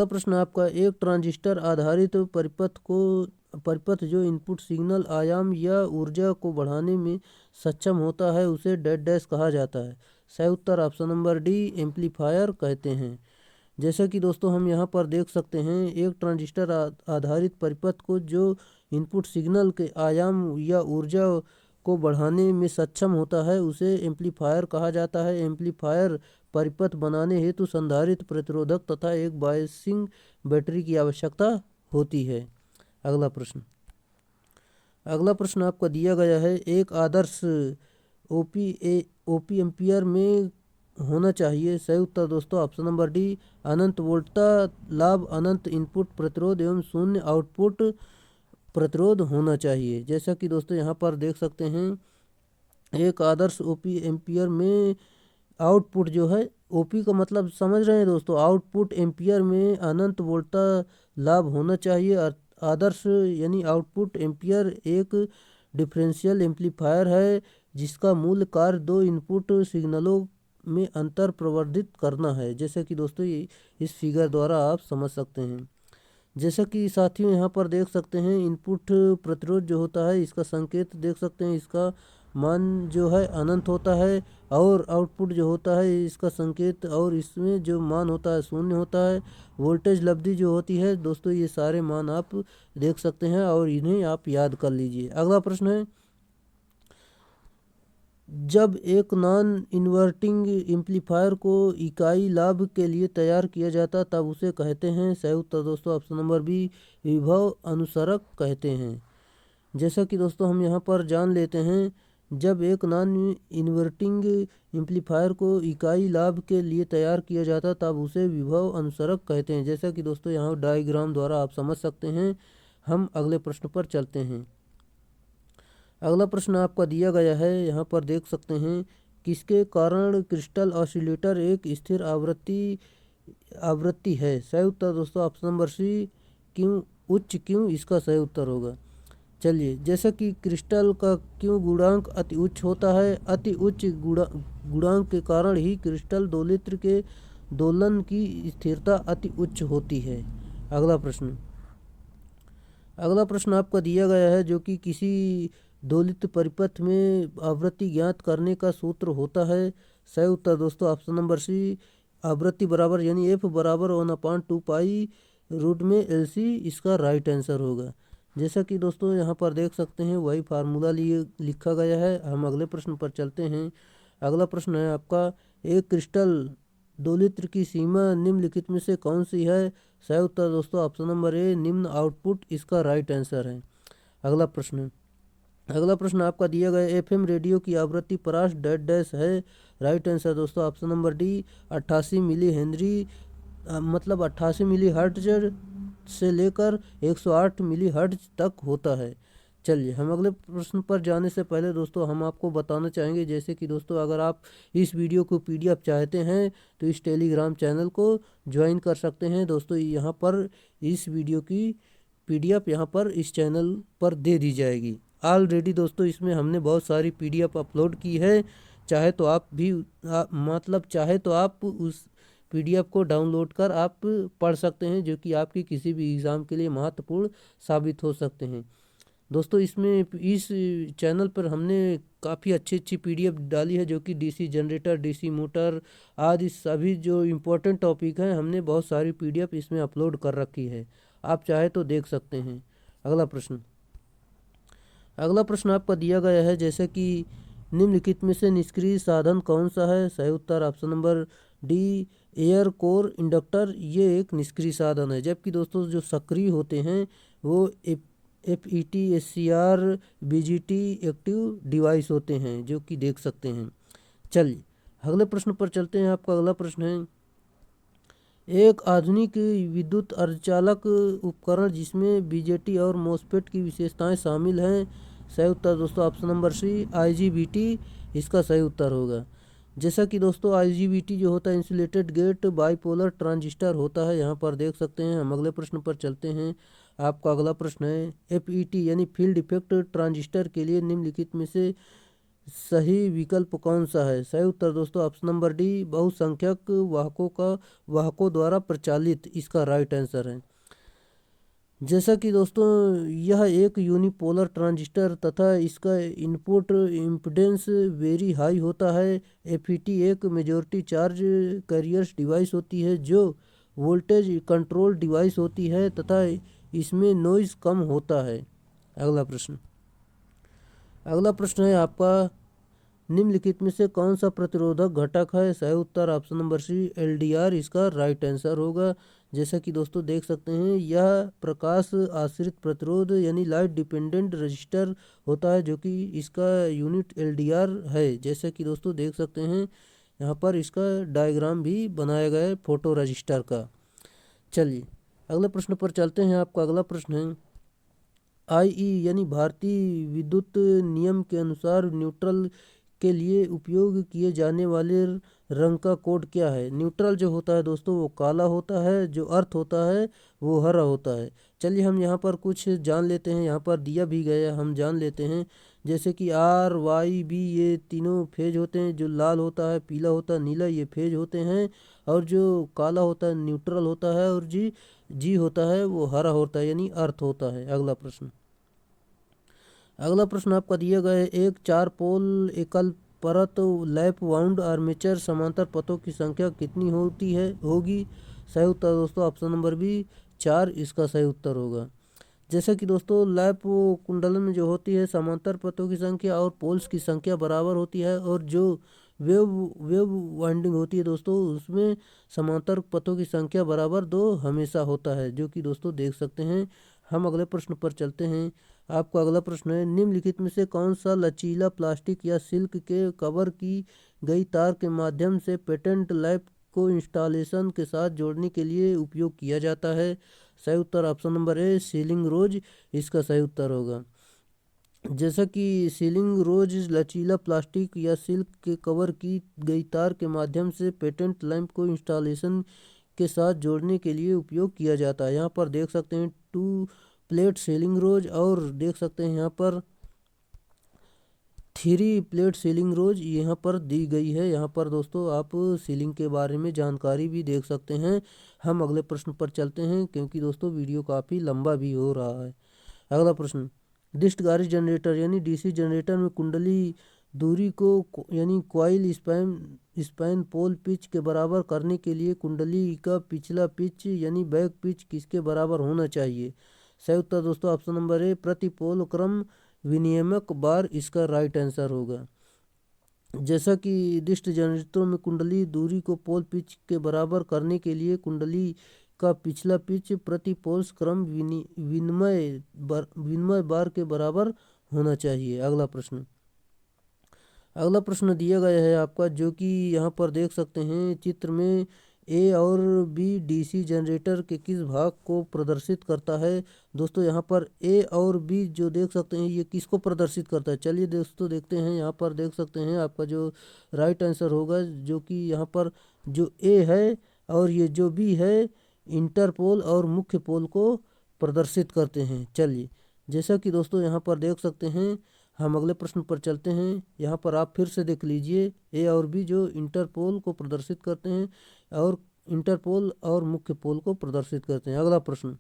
प्रश्न आपका, एक ट्रांजिस्टर आधारित परिपथ जो इनपुट सिग्नल आयाम या ऊर्जा को बढ़ाने में सक्षम होता है उसे डेड डैश कहा जाता है। सही उत्तर ऑप्शन नंबर डी एम्पलीफायर कहते हैं। जैसा कि दोस्तों हम यहाँ पर देख सकते हैं एक ट्रांजिस्टर आधारित परिपथ को जो इनपुट सिग्नल के आयाम या ऊर्जा को बढ़ाने में सक्षम होता है उसे एम्पलीफायर कहा जाता है। एम्पलीफायर परिपथ बनाने हेतु संधारित्र प्रतिरोधक तथा एक बायसिंग बैटरी की आवश्यकता होती है। अगला प्रश्न आपका दिया गया है, एक आदर्श ओपी एम्पियर में होना चाहिए। सही उत्तर दोस्तों ऑप्शन नंबर डी अनंत वोल्टता लाभ, अनंत इनपुट प्रतिरोध एवं शून्य आउटपुट प्रतिरोध होना चाहिए। जैसा कि दोस्तों यहाँ पर देख सकते हैं एक आदर्श ओपी एम्पियर में आउटपुट जो है, ओपी का मतलब समझ रहे हैं दोस्तों, आउटपुट एम्पियर में अनंत वोल्टता लाभ होना चाहिए। आदर्श यानी आउटपुट एम्पियर एक डिफरेंशियल एम्पलीफायर है जिसका मूल कार्य दो इनपुट सिग्नलों में अंतर प्रवर्धित करना है। जैसे कि दोस्तों इस फिगर द्वारा आप समझ सकते हैं। जैसा कि साथियों यहाँ पर देख सकते हैं इनपुट प्रतिरोध जो होता है इसका संकेत देख सकते हैं, इसका मान जो है अनंत होता है, और आउटपुट जो होता है इसका संकेत और इसमें जो मान होता है शून्य होता है। वोल्टेज लब्धि जो होती है दोस्तों ये सारे मान आप देख सकते हैं और इन्हें आप याद कर लीजिए। अगला प्रश्न है, जब एक नॉन इन्वर्टिंग एम्पलीफायर को इकाई लाभ के लिए तैयार किया जाता तब उसे कहते हैं। सही उत्तर दोस्तों ऑप्शन नंबर बी विभव अनुसरक कहते हैं। जैसा कि दोस्तों हम यहाँ पर जान लेते हैं जब एक नॉन इन्वर्टिंग एम्पलीफायर को इकाई लाभ के लिए तैयार किया जाता तब उसे विभव अनुसरक कहते हैं। जैसा कि दोस्तों यहाँ डायग्राम द्वारा आप समझ सकते हैं। हम अगले प्रश्न पर चलते हैं। अगला प्रश्न आपका दिया गया है, यहाँ पर देख सकते हैं किसके कारण क्रिस्टल ऑसिलेटर एक स्थिर आवृत्ति है। सही उत्तर दोस्तों ऑप्शन नंबर सी क्यों इसका सही उत्तर होगा। चलिए, जैसा कि क्रिस्टल का क्यों गुणांक अति उच्च होता है, अति उच्च गुणांक के कारण ही क्रिस्टल दोलित्र के दोलन की स्थिरता अति उच्च होती है। अगला प्रश्न आपका दिया गया है जो कि किसी दोलित्र परिपथ में आवृत्ति ज्ञात करने का सूत्र होता है। सही उत्तर दोस्तों ऑप्शन नंबर सी आवृत्ति बराबर यानी एफ बराबर 1/2 पाई रूट में LC इसका राइट आंसर होगा। जैसा कि दोस्तों यहाँ पर देख सकते हैं वही फार्मूला लिए लिखा गया है। हम अगले प्रश्न पर चलते हैं। अगला प्रश्न है आपका, एक क्रिस्टल दोलित्र की सीमा निम्नलिखित में से कौन सी है। सही उत्तर दोस्तों ऑप्शन नंबर ए निम्न आउटपुट इसका राइट आंसर है। अगला प्रश्न आपका दिया गया, FM रेडियो की आवृत्ति परास डेड डैश है। राइट आंसर दोस्तों option number D 88 millihenry मतलब 88 मिली हर्ट्ज से लेकर 108 मिली हर्ट्ज तक होता है। चलिए, हम अगले प्रश्न पर जाने से पहले दोस्तों हम आपको बताना चाहेंगे जैसे कि दोस्तों अगर आप इस वीडियो को PDF चाहते हैं तो इस टेलीग्राम चैनल को ज्वाइन कर सकते हैं। दोस्तों यहाँ पर इस वीडियो की PDF यहाँ पर इस चैनल पर दे दी जाएगी। ऑलरेडी दोस्तों इसमें हमने बहुत सारी PDF अपलोड की है। चाहे तो आप उस PDF को डाउनलोड कर आप पढ़ सकते हैं जो कि आपकी किसी भी एग्ज़ाम के लिए महत्वपूर्ण साबित हो सकते हैं। दोस्तों इस चैनल पर हमने काफ़ी अच्छी PDF डाली है जो कि DC जनरेटर, DC मोटर आदि सभी जो इम्पोर्टेंट टॉपिक हैं हमने बहुत सारी PDF इसमें अपलोड कर रखी है, आप चाहे तो देख सकते हैं। अगला प्रश्न आपका दिया गया है जैसे कि निम्नलिखित में से निष्क्रिय साधन कौन सा है। सही उत्तर option number D air core inductor ये एक निष्क्रिय साधन है। जबकि दोस्तों जो सक्रिय होते हैं वो FET, SCR, BGT active device होते हैं जो कि देख सकते हैं। चलिए अगले प्रश्न पर चलते हैं। आपका अगला प्रश्न है, एक आधुनिक विद्युत अर्धचालक उपकरण जिसमें बीजेटी और मॉसफेट की विशेषताएं शामिल हैं। सही उत्तर दोस्तों ऑप्शन नंबर सी IGBT इसका सही उत्तर होगा। जैसा कि दोस्तों IGBT जो होता है इंसुलेटेड गेट बाइपोलर ट्रांजिस्टर होता है, यहाँ पर देख सकते हैं। हम अगले प्रश्न पर चलते हैं। आपका अगला प्रश्न है FET यानी फील्ड इफेक्ट ट्रांजिस्टर के लिए निम्नलिखित में से सही विकल्प कौन सा है। सही उत्तर दोस्तों ऑप्शन नंबर डी बहुसंख्यक वाहकों द्वारा प्रचालित इसका राइट आंसर है। जैसा कि दोस्तों यह एक यूनिपोलर ट्रांजिस्टर तथा इसका इनपुट इम्पीडेंस वेरी हाई होता है। FET एक मेजॉरिटी चार्ज कैरियर्स डिवाइस होती है जो वोल्टेज कंट्रोल डिवाइस होती है तथा इसमें नॉइज़ कम होता है। अगला प्रश्न है आपका निम्नलिखित में से कौन सा प्रतिरोधक घटक है। सही उत्तर ऑप्शन नंबर सी LDR इसका राइट आंसर होगा। जैसा कि दोस्तों देख सकते हैं यह प्रकाश आश्रित प्रतिरोध यानी लाइट डिपेंडेंट रजिस्टर होता है जो कि इसका यूनिट LDR है। जैसा कि दोस्तों देख सकते हैं यहाँ पर इसका डायग्राम भी बनाया गया है फोटो रजिस्टर का। चलिए अगले प्रश्न पर चलते हैं। आपका अगला प्रश्न है IE यानी भारतीय विद्युत नियम के अनुसार न्यूट्रल के लिए उपयोग किए जाने वाले रंग का कोड क्या है। न्यूट्रल जो होता है दोस्तों वो काला होता है, जो अर्थ होता है वो हरा होता है। चलिए हम यहाँ पर कुछ जान लेते हैं, यहाँ पर दिया भी गया हम जान लेते हैं। जैसे कि RYB ये तीनों फेज होते हैं, जो लाल होता है, पीला होता है, नीला ये फेज होते हैं, और जो काला होता है न्यूट्रल होता है, और जी होता है वो हरा होता है यानी अर्थ होता है। अगला प्रश्न आपका दिया गया है एक 4 पोल एकल परत लैप वाउंड आर्मेचर समांतर पथों की संख्या कितनी होगी। सही उत्तर दोस्तों ऑप्शन नंबर बी 4 इसका सही उत्तर होगा। जैसा कि दोस्तों लैप कुंडलन में जो होती है समांतर पथों की संख्या और पोल्स की संख्या बराबर होती है, और जो वेव वाइंडिंग होती है दोस्तों उसमें समांतर पथों की संख्या बराबर 2 हमेशा होता है, जो कि दोस्तों देख सकते हैं। हम अगले प्रश्न पर चलते हैं। आपका अगला प्रश्न है निम्नलिखित में से कौन सा लचीला प्लास्टिक या सिल्क के कवर की गई तार के माध्यम से पेटेंट लैप को इंस्टॉलेशन के साथ जोड़ने के लिए उपयोग किया जाता है। सही उत्तर ऑप्शन नंबर ए सीलिंग रोज इसका सही उत्तर होगा। जैसा कि सीलिंग रोज लचीला प्लास्टिक या सिल्क के कवर की गई तार के माध्यम से पेटेंट लैंप को इंस्टॉलेशन के साथ जोड़ने के लिए उपयोग किया जाता है। यहाँ पर देख सकते हैं 2 प्लेट सीलिंग रोज, और देख सकते हैं यहाँ पर 3 प्लेट सीलिंग रोज यहाँ पर दी गई है। यहाँ पर दोस्तों आप सीलिंग के बारे में जानकारी भी देख सकते हैं। हम अगले प्रश्न पर चलते हैं क्योंकि दोस्तों वीडियो काफ़ी लंबा भी हो रहा है। अगला प्रश्न डिस्टगारी जनरेटर यानी DC जनरेटर में कुंडली दूरी को यानी कॉइल स्पैन पोल पिच के बराबर करने के लिए कुंडली का पिछला पिच यानी बैक पिच किसके बराबर होना चाहिए। सही उत्तर दोस्तों ऑप्शन नंबर ए प्रति पोल क्रम विनियामक बार इसका राइट आंसर होगा। जैसा कि डिस्ट जनरेटरों में कुंडली दूरी को पोल पिच के बराबर करने के लिए कुंडली का पिछला पिच प्रति पोल्स क्रम विनिमय बार के बराबर होना चाहिए। अगला प्रश्न दिया गया है आपका, जो कि यहाँ पर देख सकते हैं चित्र में A और B DC जनरेटर के किस भाग को प्रदर्शित करता है। दोस्तों यहाँ पर A और B जो देख सकते हैं ये किसको प्रदर्शित करता है। चलिए दोस्तों देखते हैं। यहाँ पर देख सकते हैं आपका जो राइट आंसर होगा, जो कि यहाँ पर जो A है और ये जो B है इंटरपोल और मुख्य पोल को प्रदर्शित करते हैं। चलिए जैसा कि दोस्तों यहाँ पर देख सकते हैं, हम अगले प्रश्न पर चलते हैं। यहाँ पर आप फिर से देख लीजिए A और B जो इंटरपोल को प्रदर्शित करते हैं और इंटरपोल और मुख्य पोल को प्रदर्शित करते हैं। अगला प्रश्न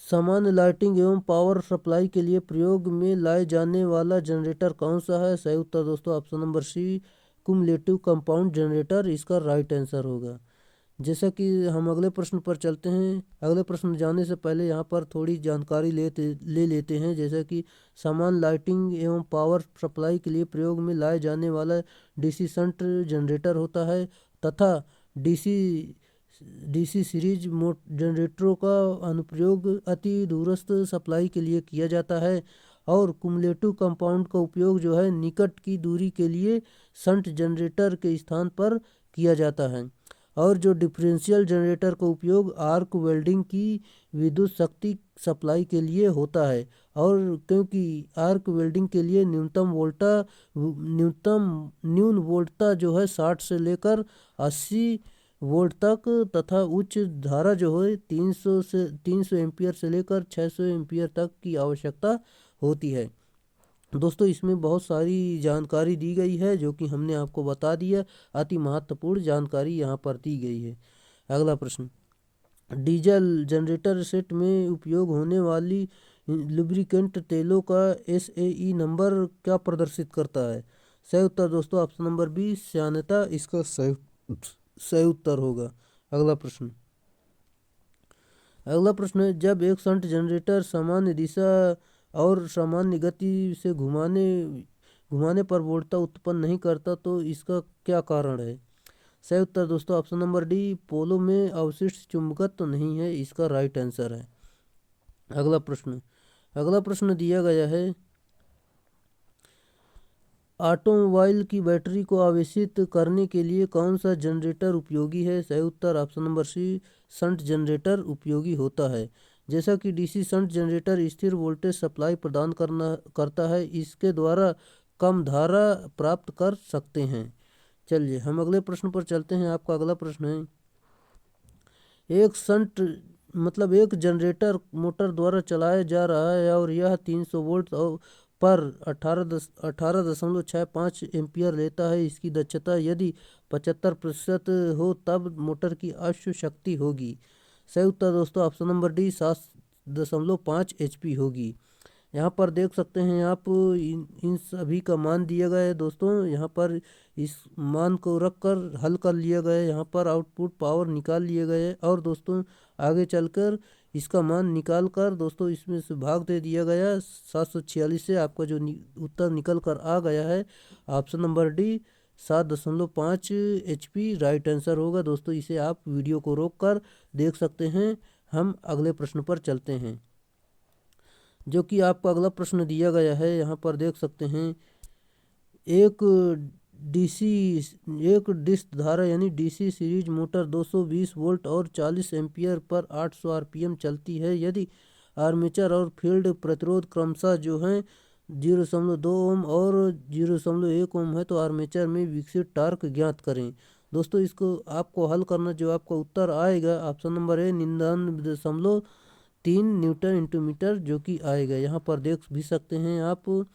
सामान्य लाइटिंग एवं पावर सप्लाई के लिए प्रयोग में लाए जाने वाला जनरेटर कौन सा है। सही उत्तर दोस्तों option number C cumulative compound generator इसका राइट आंसर होगा। जैसा कि हम अगले प्रश्न पर चलते हैं, अगले प्रश्न जाने से पहले यहाँ पर थोड़ी जानकारी ले लेते हैं। जैसा कि सामान्य लाइटिंग एवं पावर सप्लाई के लिए प्रयोग में लाए जाने वाला DC शंट जनरेटर होता है तथा DC सीरीज जनरेटरों का अनुप्रयोग अति दूरस्थ सप्लाई के लिए किया जाता है, और कुमुलेटिव कंपाउंड का उपयोग जो है निकट की दूरी के लिए शंट जनरेटर के स्थान पर किया जाता है। और जो डिफरेंशियल जनरेटर का उपयोग आर्क वेल्डिंग की विद्युत शक्ति सप्लाई के लिए होता है। और क्योंकि आर्क वेल्डिंग के लिए न्यून वोल्टता जो है 60 से लेकर 80 वोल्ट तक तथा उच्च धारा जो है 300 एम्पियर से लेकर 600 एम्पियर तक की आवश्यकता होती है। दोस्तों इसमें बहुत सारी जानकारी दी गई है जो कि हमने आपको बता दिया। अति महत्वपूर्ण जानकारी यहाँ पर दी गई है। अगला प्रश्न, डीजल जनरेटर सेट में उपयोग होने वाली लुब्रिकेंट तेलों का SAE नंबर क्या प्रदर्शित करता है? सही उत्तर दोस्तों ऑप्शन नंबर बी श्यानता इसका सही उत्तर होगा। अगला प्रश्न है, जब एक शंट जनरेटर सामान्य दिशा और सामान्य गति से घुमाने पर वोल्टता उत्पन्न नहीं करता तो इसका क्या कारण है? सही उत्तर दोस्तों ऑप्शन नंबर डी पोलो में अवशिष्ट चुंबकत्व नहीं है, इसका राइट आंसर है। अगला प्रश्न दिया गया है, ऑटोमोबाइल की बैटरी को आवेशित करने के लिए कौन सा जनरेटर उपयोगी है? सही उत्तर option number C shunt generator उपयोगी होता है। जैसा कि डीसी शंट जनरेटर स्थिर वोल्टेज सप्लाई प्रदान करता है, इसके द्वारा कम धारा प्राप्त कर सकते हैं। चलिए हम अगले प्रश्न पर चलते हैं। आपका अगला प्रश्न है, एक जनरेटर मोटर द्वारा चलाया जा रहा है और यह 300 वोल्ट पर 18.65 एम्पियर लेता है। इसकी दक्षता यदि 75% हो तब मोटर की अश्व शक्ति होगी। सही उत्तर दोस्तों ऑप्शन नंबर डी 7.5 HP होगी। यहाँ पर देख सकते हैं आप इन सभी का मान दिया गया है दोस्तों। यहाँ पर इस मान को रख कर हल कर लिया गया है। यहाँ पर आउटपुट पावर निकाल लिए गए हैं और दोस्तों आगे चलकर इसका मान निकाल कर दोस्तों इसमें से भाग दे दिया गया 746 से। आपका जो उत्तर निकल कर आ गया है option number D 7.5 HP right answer होगा। दोस्तों इसे आप वीडियो को रोक कर देख सकते हैं। हम अगले प्रश्न पर चलते हैं जो कि आपका अगला प्रश्न दिया गया है। यहाँ पर देख सकते हैं, एक डिस्क धारा यानी डीसी सीरीज मोटर 220 वोल्ट और 40 एम्पियर पर 800 RPM चलती है। यदि आर्मेचर और फील्ड प्रतिरोध क्रमशः जो हैं 0.2 ओम और 0.1 ओम है तो आर्मेचर में विकसित टार्क ज्ञात करें। दोस्तों इसको आपको हल करना, जो आपका उत्तर आएगा option number A 99.3 newton into metre जो कि आएगा। यहाँ पर देख भी सकते हैं आप।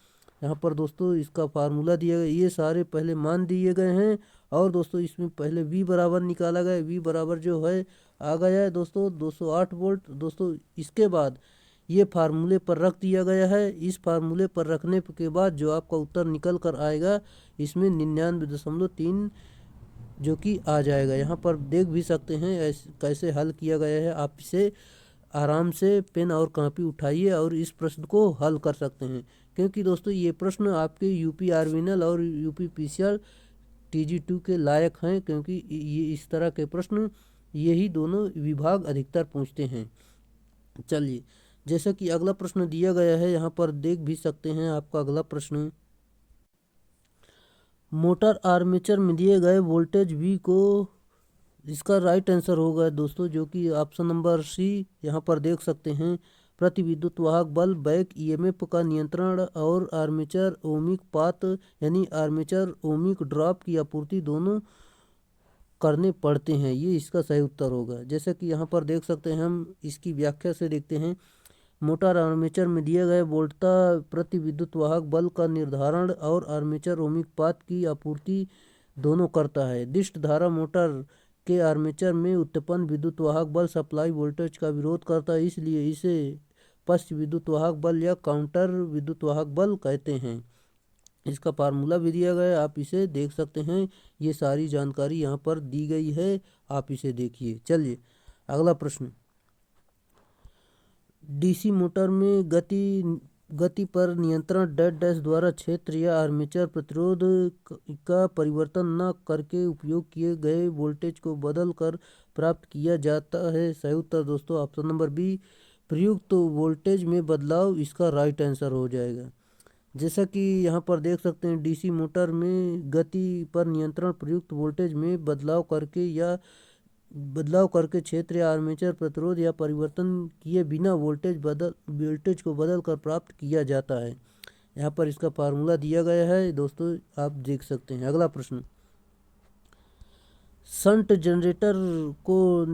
यहाँ पर दोस्तों इसका फार्मूला दिया गया, ये सारे पहले मान दिए गए हैं और दोस्तों इसमें पहले V बराबर निकाला गया। V बराबर जो है आ गया है दोस्तों 208 वोल्ट। दोस्तों इसके बाद ये फार्मूले पर रख दिया गया है। इस फार्मूले पर रखने के बाद जो आपका उत्तर निकल कर आएगा इसमें 99.3 जो कि आ जाएगा। यहाँ पर देख भी सकते हैं कैसे हल किया गया है। आप इसे आराम से पेन और कॉपी उठाइए और इस प्रश्न को हल कर सकते हैं, क्योंकि दोस्तों ये प्रश्न आपके यूपी आर्विनल और यूपी पीसीआर TG2 के लायक हैं, क्योंकि ये इस तरह के प्रश्न यही दोनों विभाग अधिकतर पूछते हैं। चलिए जैसा कि अगला प्रश्न दिया गया है, यहाँ पर देख भी सकते हैं आपका अगला प्रश्न, मोटर आर्मेचर में दिए गए वोल्टेज V को, इसका राइट आंसर होगा दोस्तों जो कि ऑप्शन नंबर सी। यहाँ पर देख सकते हैं, प्रति विद्युत वाहक बल बैक EMF का नियंत्रण और आर्मेचर ओमिक पात यानी आर्मेचर ओमिक ड्रॉप की आपूर्ति दोनों करने पड़ते हैं। ये इसका सही उत्तर होगा। जैसे कि यहाँ पर देख सकते हैं, हम इसकी व्याख्या से देखते हैं, मोटर आर्मेचर में दिए गए वोल्टता प्रति विद्युत वाहक बल का निर्धारण और आर्मेचर ओमिक पात की आपूर्ति दोनों करता है। दिष्ट धारा मोटर के आर्मेचर में उत्पन्न विद्युत वाहक बल सप्लाई वोल्टेज का विरोध करता है, इसलिए इसे पश्च विद्युत वाहक बल या काउंटर विद्युत वाहक बल कहते हैं। इसका फार्मूला भी दिया गया है, आप इसे देख सकते हैं। ये सारी जानकारी यहाँ पर दी गई है, आप इसे देखिए। चलिए अगला प्रश्न, डीसी मोटर में गति पर नियंत्रण डैश द्वारा क्षेत्र या आर्मेचर प्रतिरोध का परिवर्तन न करके उपयोग किए गए वोल्टेज को बदल कर प्राप्त किया जाता है। सही उत्तर दोस्तों ऑप्शन नंबर बी प्रयुक्त वोल्टेज में बदलाव, इसका राइट आंसर हो जाएगा। जैसा कि यहाँ पर देख सकते हैं, डीसी मोटर में गति पर नियंत्रण प्रयुक्त वोल्टेज में बदलाव करके या बदलाव करके क्षेत्र या आर्मेचर प्रतिरोध या परिवर्तन किए बिना वोल्टेज को बदल कर प्राप्त किया जाता है। यहाँ पर इसका फार्मूला दिया गया है दोस्तों, आप देख सकते हैं। अगला प्रश्न, शंट जनरेटर को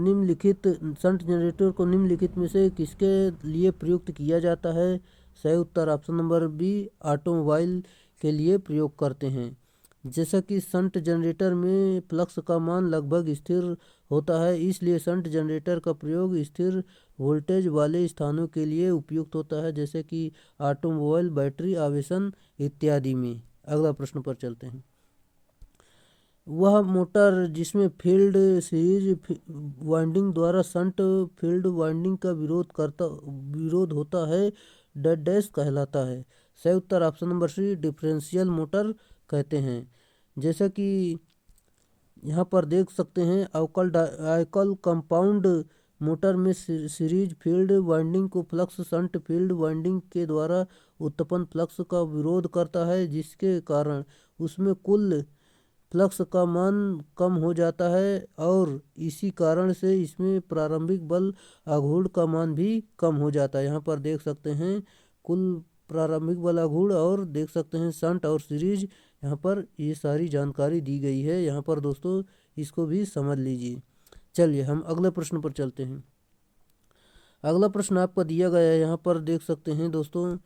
निम्नलिखित में से किसके लिए प्रयुक्त किया जाता है? सही उत्तर ऑप्शन नंबर बी, ऑटोमोबाइल के लिए प्रयोग करते हैं। जैसा कि शंट जनरेटर में फ्लक्स का मान लगभग स्थिर होता है, इसलिए शंट जनरेटर का प्रयोग स्थिर वोल्टेज वाले स्थानों के लिए उपयुक्त होता है, जैसे कि ऑटोमोबाइल, बैटरी, आवेशन इत्यादि में। अगला प्रश्न पर चलते हैं। वह मोटर जिसमें फील्ड सीरीज वाइंडिंग द्वारा शंट फील्ड वाइंडिंग का विरोध होता है, डैश कहलाता है। सही उत्तर option number C, differential motor कहते हैं। जैसा कि यहाँ पर देख सकते हैं, आइकल कंपाउंड मोटर में सीरीज फील्ड वाइंडिंग को फ्लक्स शंट फील्ड वाइंडिंग के द्वारा उत्पन्न फ्लक्स का विरोध करता है, जिसके कारण उसमें कुल फ्लक्स का मान कम हो जाता है और इसी कारण से इसमें प्रारंभिक बल आघूर्ण का मान भी कम हो जाता है। यहाँ पर देख सकते हैं कुल प्रारंभिक बल आघूर्ण और देख सकते हैं शंट और सीरीज, यहाँ पर ये सारी जानकारी दी गई है। यहाँ पर दोस्तों इसको भी समझ लीजिए। चलिए हम अगले प्रश्न पर चलते हैं। अगला प्रश्न आपका दिया गया है, यहाँ पर देख सकते हैं दोस्तों,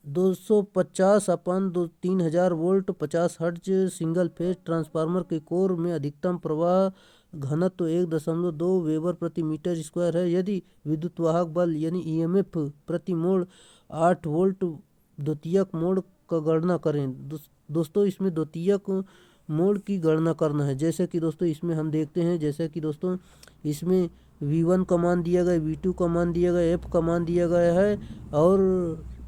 250/3000 volt 50 hertz single phase transformer के कोर में अधिकतम प्रवाह घनत्व 1.2 वेबर प्रति मीटर स्क्वायर है। यदि विद्युत वाहक बल यानी ईएमएफ प्रति मोड़ 8 वोल्ट द्वितीयक मोड़ का गणना करें। दोस्तों इसमें द्वितीयक मोड़ की गणना करना है। जैसे कि दोस्तों इसमें हम देखते हैं, जैसे कि दोस्तों इसमें V1 का मान दिया गया, V2 का मान दिया गया, F का मान दिया गया है और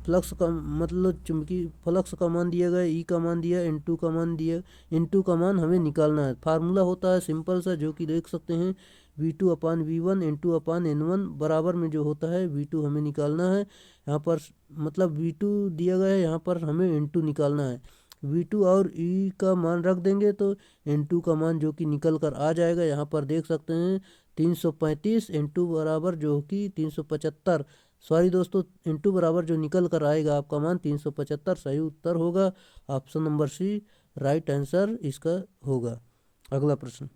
फ्लक्स का मतलब चुंबकीय फ्लक्स का मान दिया गया, ई का मान दिया, N2 का मान दिया। N2 का मान हमें निकालना है। फार्मूला होता है सिंपल सा, जो कि देख सकते हैं V2/V1 N2/N1 बराबर में जो होता है V2 हमें निकालना है। यहाँ पर मतलब V2 दिया गया है, यहाँ पर हमें N2 निकालना है। V2 और ई का मान रख देंगे तो N2 का मान जो कि निकल कर आ जाएगा। यहाँ पर देख सकते हैं 335 N2 बराबर जो कि 375, सॉरी दोस्तों N2 बराबर जो निकल कर आएगा आपका मान 375 सही उत्तर होगा। Option number C right answer इसका होगा। अगला प्रश्न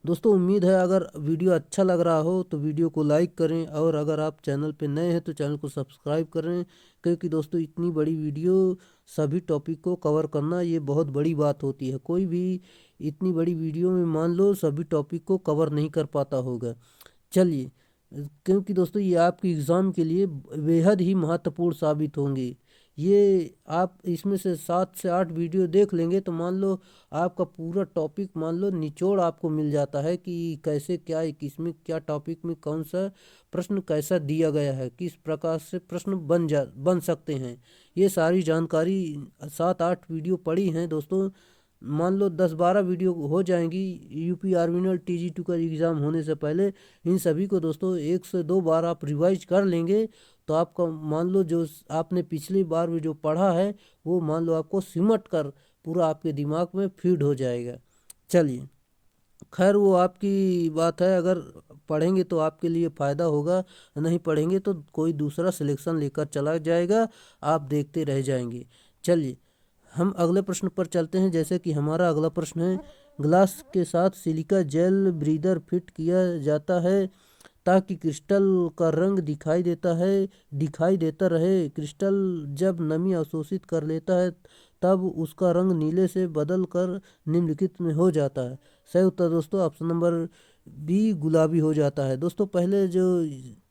दोस्तों, उम्मीद है अगर वीडियो अच्छा लग रहा हो तो वीडियो को लाइक करें और अगर आप चैनल पे नए हैं तो चैनल को सब्सक्राइब करें, क्योंकि दोस्तों इतनी बड़ी वीडियो सभी टॉपिक को कवर करना ये बहुत बड़ी बात होती है। कोई भी इतनी बड़ी वीडियो में मान लो सभी टॉपिक को कवर नहीं कर पाता होगा। चलिए, क्योंकि दोस्तों ये आपके एग्ज़ाम के लिए बेहद ही महत्वपूर्ण साबित होंगे। ये आप इसमें से 7 से 8 वीडियो देख लेंगे तो मान लो आपका पूरा टॉपिक मान लो निचोड़ आपको मिल जाता है कि कैसे क्या किसमें क्या टॉपिक में कौन सा प्रश्न कैसा दिया गया है, किस प्रकार से प्रश्न बन सकते हैं। ये सारी जानकारी 7-8 वीडियो पड़ी हैं दोस्तों, मान लो 10-12 वीडियो हो जाएंगी यूपी आर्मिनल TG2 का एग्ज़ाम होने से पहले। इन सभी को दोस्तों 1 से 2 बार आप रिवाइज कर लेंगे तो आपका मान लो जो आपने पिछली बार में जो पढ़ा है वो मान लो आपको सिमट कर पूरा आपके दिमाग में फीड हो जाएगा। चलिए, खैर वो आपकी बात है, अगर पढ़ेंगे तो आपके लिए फ़ायदा होगा, नहीं पढ़ेंगे तो कोई दूसरा सिलेक्शन लेकर चला जाएगा, आप देखते रह जाएंगे। चलिए हम अगले प्रश्न पर चलते हैं। जैसे कि हमारा अगला प्रश्न है, ग्लास के साथ सिलिका जेल ब्रीदर फिट किया जाता है ताकि क्रिस्टल का रंग दिखाई देता रहे। क्रिस्टल जब नमी अवशोषित कर लेता है तब उसका रंग नीले से बदल कर निम्नलिखित में हो जाता है। सही उत्तर दोस्तों ऑप्शन नंबर बी, गुलाबी हो जाता है। दोस्तों पहले जो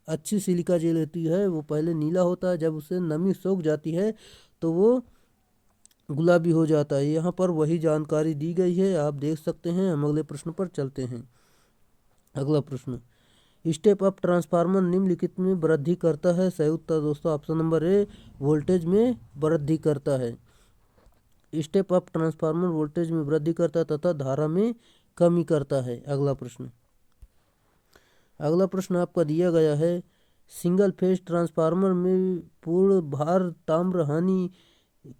अच्छी सिलिका जेल होती है वो पहले नीला होता है, जब उसे नमी सोख जाती है तो वो गुलाबी हो जाता है। यहाँ पर वही जानकारी दी गई है, आप देख सकते हैं। हम अगले प्रश्न पर चलते हैं। अगला प्रश्न, स्टेप अप ट्रांसफार्मर निम्नलिखित में वृद्धि करता है। सही उत्तर दोस्तों ऑप्शन नंबर ए, वोल्टेज में वृद्धि करता है। स्टेप अप ट्रांसफार्मर वोल्टेज में वृद्धि करता है तथा धारा में कमी करता है। अगला प्रश्न आपका दिया गया है, सिंगल फेज ट्रांसफार्मर में पूर्ण भार ताम्र हानि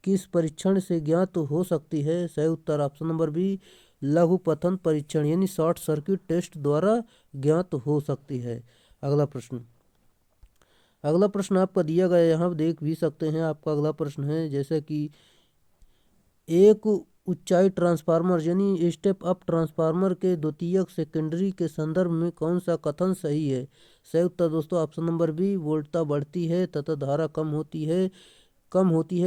किस परीक्षण से ज्ञात हो सकती है। सही उत्तर ऑप्शन नंबर बी, लघुपथन परीक्षण यानी शॉर्ट सर्किट टेस्ट द्वारा ज्ञात हो सकती है। अगला प्रश्न आपका दिया गया, यहाँ देख भी सकते हैं। आपका अगला प्रश्न है जैसे कि एक ऊंचाई ट्रांसफार्मर यानी स्टेप अप ट्रांसफार्मर के द्वितीयक सेकेंडरी के संदर्भ में कौन सा कथन सही है? सही उत्तर दोस्तों ऑप्शन नंबर बी, वोल्टता बढ़ती है तथा धारा कम होती है,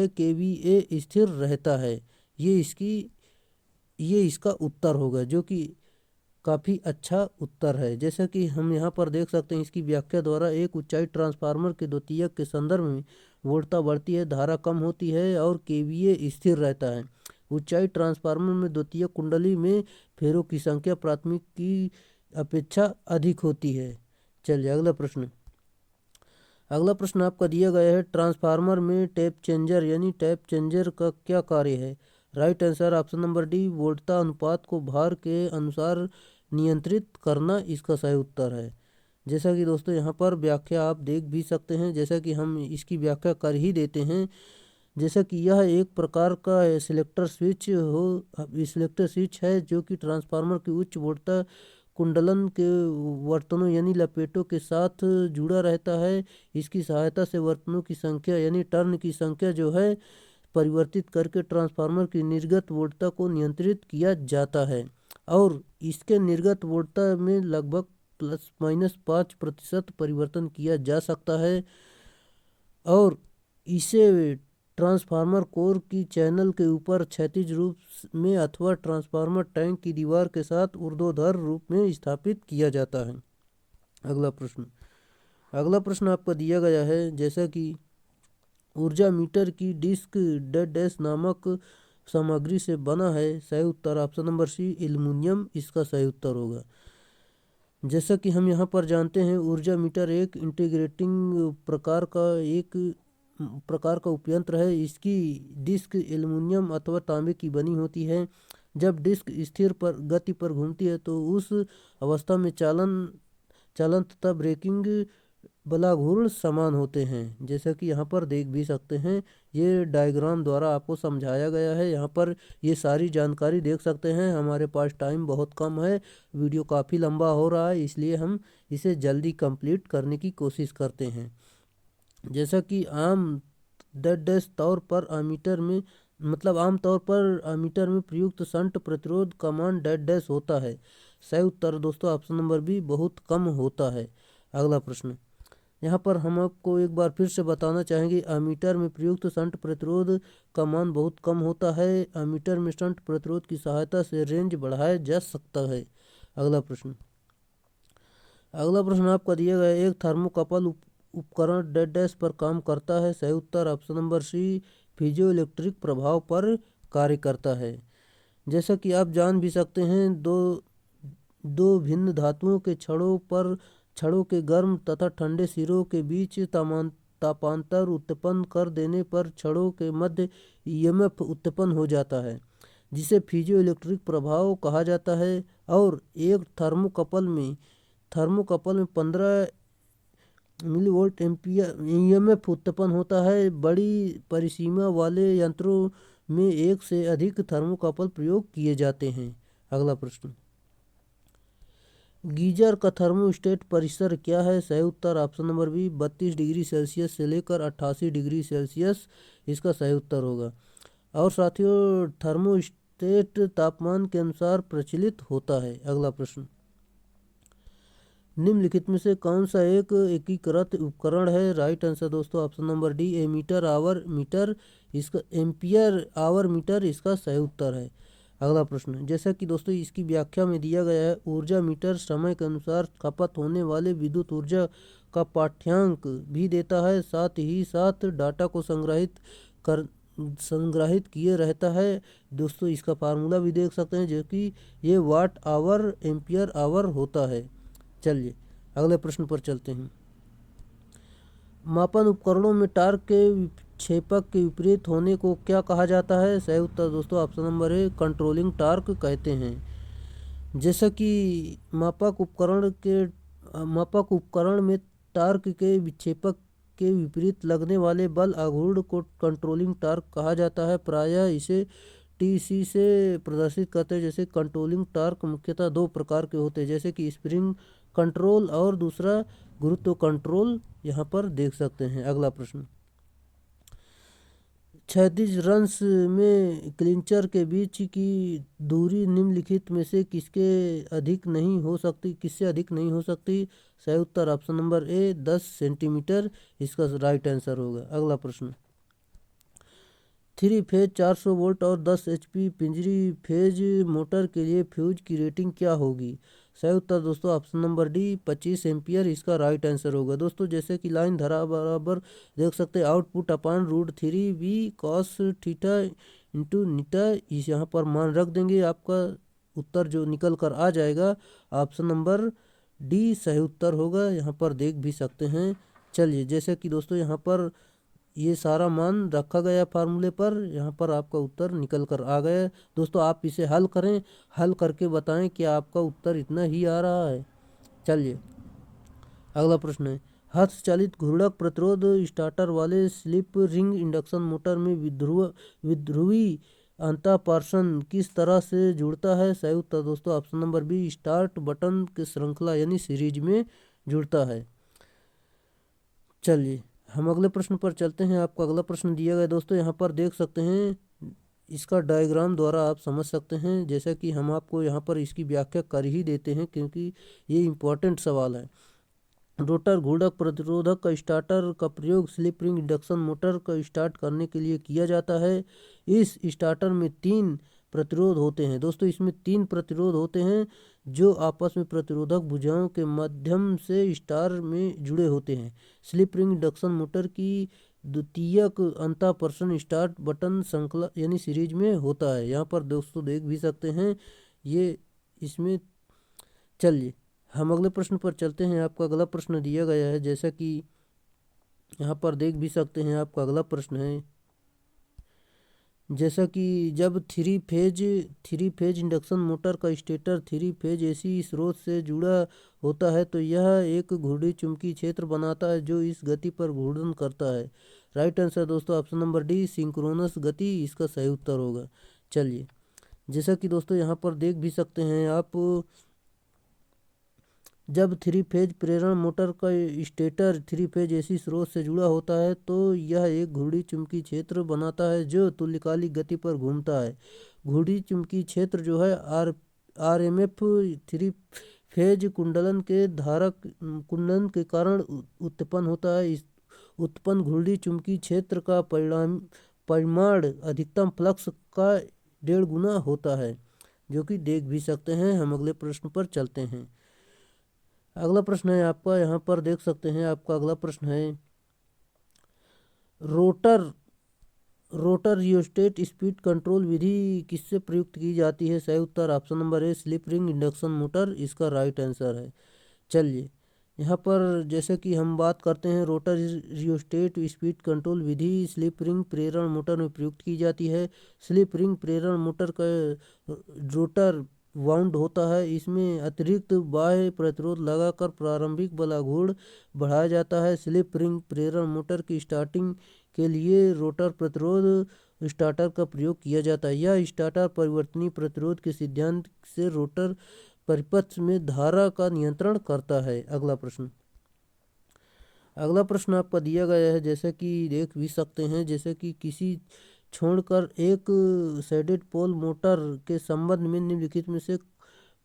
केवीए स्थिर रहता है। ये इसका उत्तर होगा, जो कि काफ़ी अच्छा उत्तर है। जैसा कि हम यहाँ पर देख सकते हैं, इसकी व्याख्या द्वारा एक ऊंचाई ट्रांसफार्मर के द्वितीयक के संदर्भ में वोल्टता बढ़ती है, धारा कम होती है और केवीए स्थिर रहता है। ऊंचाई ट्रांसफार्मर में द्वितीयक कुंडली में फेरों की संख्या प्राथमिक की अपेक्षा अधिक होती है। चलिए अगला प्रश्न आपका दिया गया है, ट्रांसफार्मर में टैप चेंजर यानी टैप चेंजर का क्या कार्य है? Right answer option number D, वोल्टता अनुपात को भार के अनुसार नियंत्रित करना इसका सही उत्तर है। जैसा कि दोस्तों यहाँ पर व्याख्या आप देख भी सकते हैं, जैसा कि हम इसकी व्याख्या कर ही देते हैं। जैसा कि यह एक प्रकार का सिलेक्टर स्विच है जो कि ट्रांसफार्मर की उच्च वोल्टता कुंडलन के वर्तनों यानी लपेटों के साथ जुड़ा रहता है। इसकी सहायता से वर्तनों की संख्या यानी टर्न की संख्या जो है परिवर्तित करके ट्रांसफार्मर की निर्गत वोल्टता को नियंत्रित किया जाता है और इसके निर्गत वोल्टता में लगभग ±5% परिवर्तन किया जा सकता है और इसे ट्रांसफार्मर कोर की चैनल के ऊपर क्षैतिज रूप में अथवा ट्रांसफार्मर टैंक की दीवार के साथ ऊर्ध्वाधर रूप में स्थापित किया जाता है। अगला प्रश्न आपका दिया गया है, जैसा कि ऊर्जा मीटर की डिस्क डेड डैश नामक सामग्री से बना है। सही उत्तर ऑप्शन नंबर सी, एल्युमिनियम इसका सही उत्तर होगा। जैसा कि हम यहाँ पर जानते हैं, ऊर्जा मीटर एक इंटीग्रेटिंग प्रकार का उपयंत्र है। इसकी डिस्क एल्युमिनियम अथवा तांबे की बनी होती है। जब डिस्क स्थिर पर गति पर घूमती है तो उस अवस्था में चालन तथा ब्रेकिंग बला घूर्ण समान होते हैं। जैसा कि यहाँ पर देख भी सकते हैं, ये डायग्राम द्वारा आपको समझाया गया है। यहाँ पर ये सारी जानकारी देख सकते हैं। हमारे पास टाइम बहुत कम है, वीडियो काफ़ी लंबा हो रहा है, इसलिए हम इसे जल्दी कंप्लीट करने की कोशिश करते हैं। जैसा कि आम तौर पर अमीटर में प्रयुक्त शंट प्रतिरोध का मान डेड डैश होता है। सही उत्तर दोस्तों ऑप्शन नंबर बी, बहुत कम होता है। अगला प्रश्न यहाँ पर हम आपको एक बार फिर से बताना चाहेंगे, अमीटर में प्रयुक्त शंट प्रतिरोध का मान बहुत कम होता है। अमीटर में शंट प्रतिरोध की सहायता से रेंज बढ़ाया जा सकता है। अगला प्रश्न आपका दिया गया, एक थर्मोकपल उपकरण डेड डैश पर काम करता है। सही उत्तर option number C, piezoelectric प्रभाव पर कार्य करता है। जैसा कि आप जान भी सकते हैं, दो भिन्न धातुओं के छड़ों के गर्म तथा ठंडे सिरों के बीच तापांतर उत्पन्न कर देने पर छड़ों के मध्य ईएमएफ उत्पन्न हो जाता है, जिसे पीजो इलेक्ट्रिक प्रभाव कहा जाता है। और एक थर्मोकपल में 15 मिलीवोल्ट एम्पियर ईएमएफ उत्पन्न होता है। बड़ी परिसीमा वाले यंत्रों में एक से अधिक थर्मोकपल प्रयोग किए जाते हैं। अगला प्रश्न, गीजर का थर्मोस्टेट परिसर क्या है? सही उत्तर option number B, 32 degree Celsius से लेकर 88 डिग्री सेल्सियस इसका सही उत्तर होगा। और साथियों, थर्मोस्टेट तापमान के अनुसार प्रचलित होता है। अगला प्रश्न, निम्नलिखित में से कौन सा एक एकीकृत उपकरण है? राइट आंसर दोस्तों option number D, ampere hour meter इसका सही उत्तर है। अगला प्रश्न, जैसा कि दोस्तों इसकी व्याख्या में दिया गया है, ऊर्जा मीटर समय के अनुसार खपत होने वाले विद्युत ऊर्जा का पाठ्यांक भी देता है, साथ ही साथ डाटा को संग्रहित किए रहता है। दोस्तों इसका फार्मूला भी देख सकते हैं, जो कि ये वाट आवर एम्पियर आवर होता है। चलिए अगले प्रश्न पर चलते हैं। मापन उपकरणों में टार्क के विक्षेपक के विपरीत होने को क्या कहा जाता है? सही उत्तर दोस्तों ऑप्शन नंबर ए, कंट्रोलिंग टार्क कहते हैं। जैसा कि मापक उपकरण में टार्क के विक्षेपक के विपरीत लगने वाले बल आघूर्ण को कंट्रोलिंग टार्क कहा जाता है। प्रायः इसे TC से प्रदर्शित करते हैं। जैसे कंट्रोलिंग टार्क मुख्यतः दो प्रकार के होते हैं, जैसे कि स्प्रिंग कंट्रोल और दूसरा गुरुत्व कंट्रोल, यहाँ पर देख सकते हैं। अगला प्रश्न, क्षैतिज रन्स में क्लिंचर के बीच की दूरी निम्नलिखित में से किससे अधिक नहीं हो सकती? सही उत्तर ऑप्शन नंबर ए 10 सेंटीमीटर इसका राइट आंसर होगा। अगला प्रश्न, 3 फेज 400 वोल्ट और 10 HP पिंजरी फेज मोटर के लिए फ्यूज की रेटिंग क्या होगी? सही उत्तर दोस्तों ऑप्शन नंबर डी 25 एम्पियर इसका राइट आंसर होगा। दोस्तों जैसे कि लाइन धरा बराबर देख सकते हैं आउटपुट अपान √3 V cos थीटा इंटू नीटा, इस यहाँ पर मान रख देंगे। आपका उत्तर जो निकल कर आ जाएगा ऑप्शन नंबर डी सही उत्तर होगा। यहाँ पर देख भी सकते हैं। चलिए, जैसे कि दोस्तों यहाँ पर ये सारा मान रखा गया फार्मूले पर, यहाँ पर आपका उत्तर निकल कर आ गया। दोस्तों आप इसे हल करें, हल करके बताएं कि आपका उत्तर इतना ही आ रहा है। चलिए, अगला प्रश्न है, हस्तचालित घूर्णक प्रतिरोध स्टार्टर वाले स्लिप रिंग इंडक्शन मोटर में विध्रुवी अंतःपर्शन किस तरह से जुड़ता है? सही उत्तर दोस्तों option number B start button के श्रृंखला यानी सीरीज में जुड़ता है। चलिए, हम अगले प्रश्न पर चलते हैं। आपका अगला प्रश्न दिया गया दोस्तों, यहाँ पर देख सकते हैं, इसका डायग्राम द्वारा आप समझ सकते हैं। जैसा कि हम आपको यहाँ पर इसकी व्याख्या कर ही देते हैं क्योंकि ये इम्पोर्टेंट सवाल है। रोटर घूर्णक प्रतिरोधक का स्टार्टर का प्रयोग स्लिप रिंग इंडक्शन मोटर को स्टार्ट करने के लिए किया जाता है। इस स्टार्टर में 3 प्रतिरोध होते हैं। दोस्तों इसमें 3 प्रतिरोध होते हैं जो आपस में प्रतिरोधक भुजाओं के माध्यम से स्टार में जुड़े होते हैं। स्लिप रिंग इंडक्शन मोटर की द्वितीयक अंतःपर्शन स्टार्ट बटन श्रृंखला यानी सीरीज में होता है। यहाँ पर दोस्तों देख भी सकते हैं ये इसमें। चलिए, हम अगले प्रश्न पर चलते हैं। आपका अगला प्रश्न दिया गया है, जैसा कि यहाँ पर देख भी सकते हैं। आपका अगला प्रश्न है, जैसा कि जब थ्री फेज इंडक्शन मोटर का स्टेटर 3 फेज AC स्रोत से जुड़ा होता है तो यह एक घूर्णी चुंबकीय क्षेत्र बनाता है जो इस गति पर घूर्णन करता है। राइट आंसर दोस्तों ऑप्शन नंबर डी सिंक्रोनस गति इसका सही उत्तर होगा। चलिए, जैसा कि दोस्तों यहाँ पर देख भी सकते हैं आप, जब 3 फेज प्रेरण मोटर का स्टेटर 3 फेज AC स्रोत से जुड़ा होता है तो यह एक घूर्णी चुंबकीय क्षेत्र बनाता है जो तुल्यकालिक गति पर घूमता है। घूर्णी चुंबकीय क्षेत्र जो है RMF 3 फेज कुंडलन के धारक कुंडलन के कारण उत्पन्न होता है। इस उत्पन्न घूर्णी चुंबकीय क्षेत्र का परिमाण अधिकतम फ्लक्स का 1.5 गुना होता है, जो कि देख भी सकते हैं। हम अगले प्रश्न पर चलते हैं। अगला प्रश्न है आपका, यहाँ पर देख सकते हैं। आपका अगला प्रश्न है, रोटर रियोस्टेट स्पीड कंट्रोल विधि किससे प्रयुक्त की जाती है? सही उत्तर option number A slip ring induction motor इसका राइट आंसर है। चलिए, यहाँ पर जैसे कि हम बात करते हैं, रोटर रियोस्टेट स्पीड कंट्रोल विधि स्लिप रिंग प्रेरण मोटर में प्रयुक्त की जाती है। स्लिप रिंग प्रेरण मोटर का रोटर वाउंड होता है। इसमें अतिरिक्त बाह्य प्रतिरोध लगाकर प्रारंभिक बलाघूर्ण बढ़ाया जाता है। स्लिप रिंग प्रेरण मोटर की स्टार्टिंग के लिए रोटर प्रतिरोध स्टार्टर का प्रयोग किया जाता है। यह स्टार्टर परिवर्तनीय प्रतिरोध के सिद्धांत से रोटर परिपथ में धारा का नियंत्रण करता है। अगला प्रश्न आपका दिया गया है, जैसे कि देख भी सकते हैं। जैसे कि किसी छोड़कर एक शेडेड पोल मोटर के संबंध में निम्नलिखित में से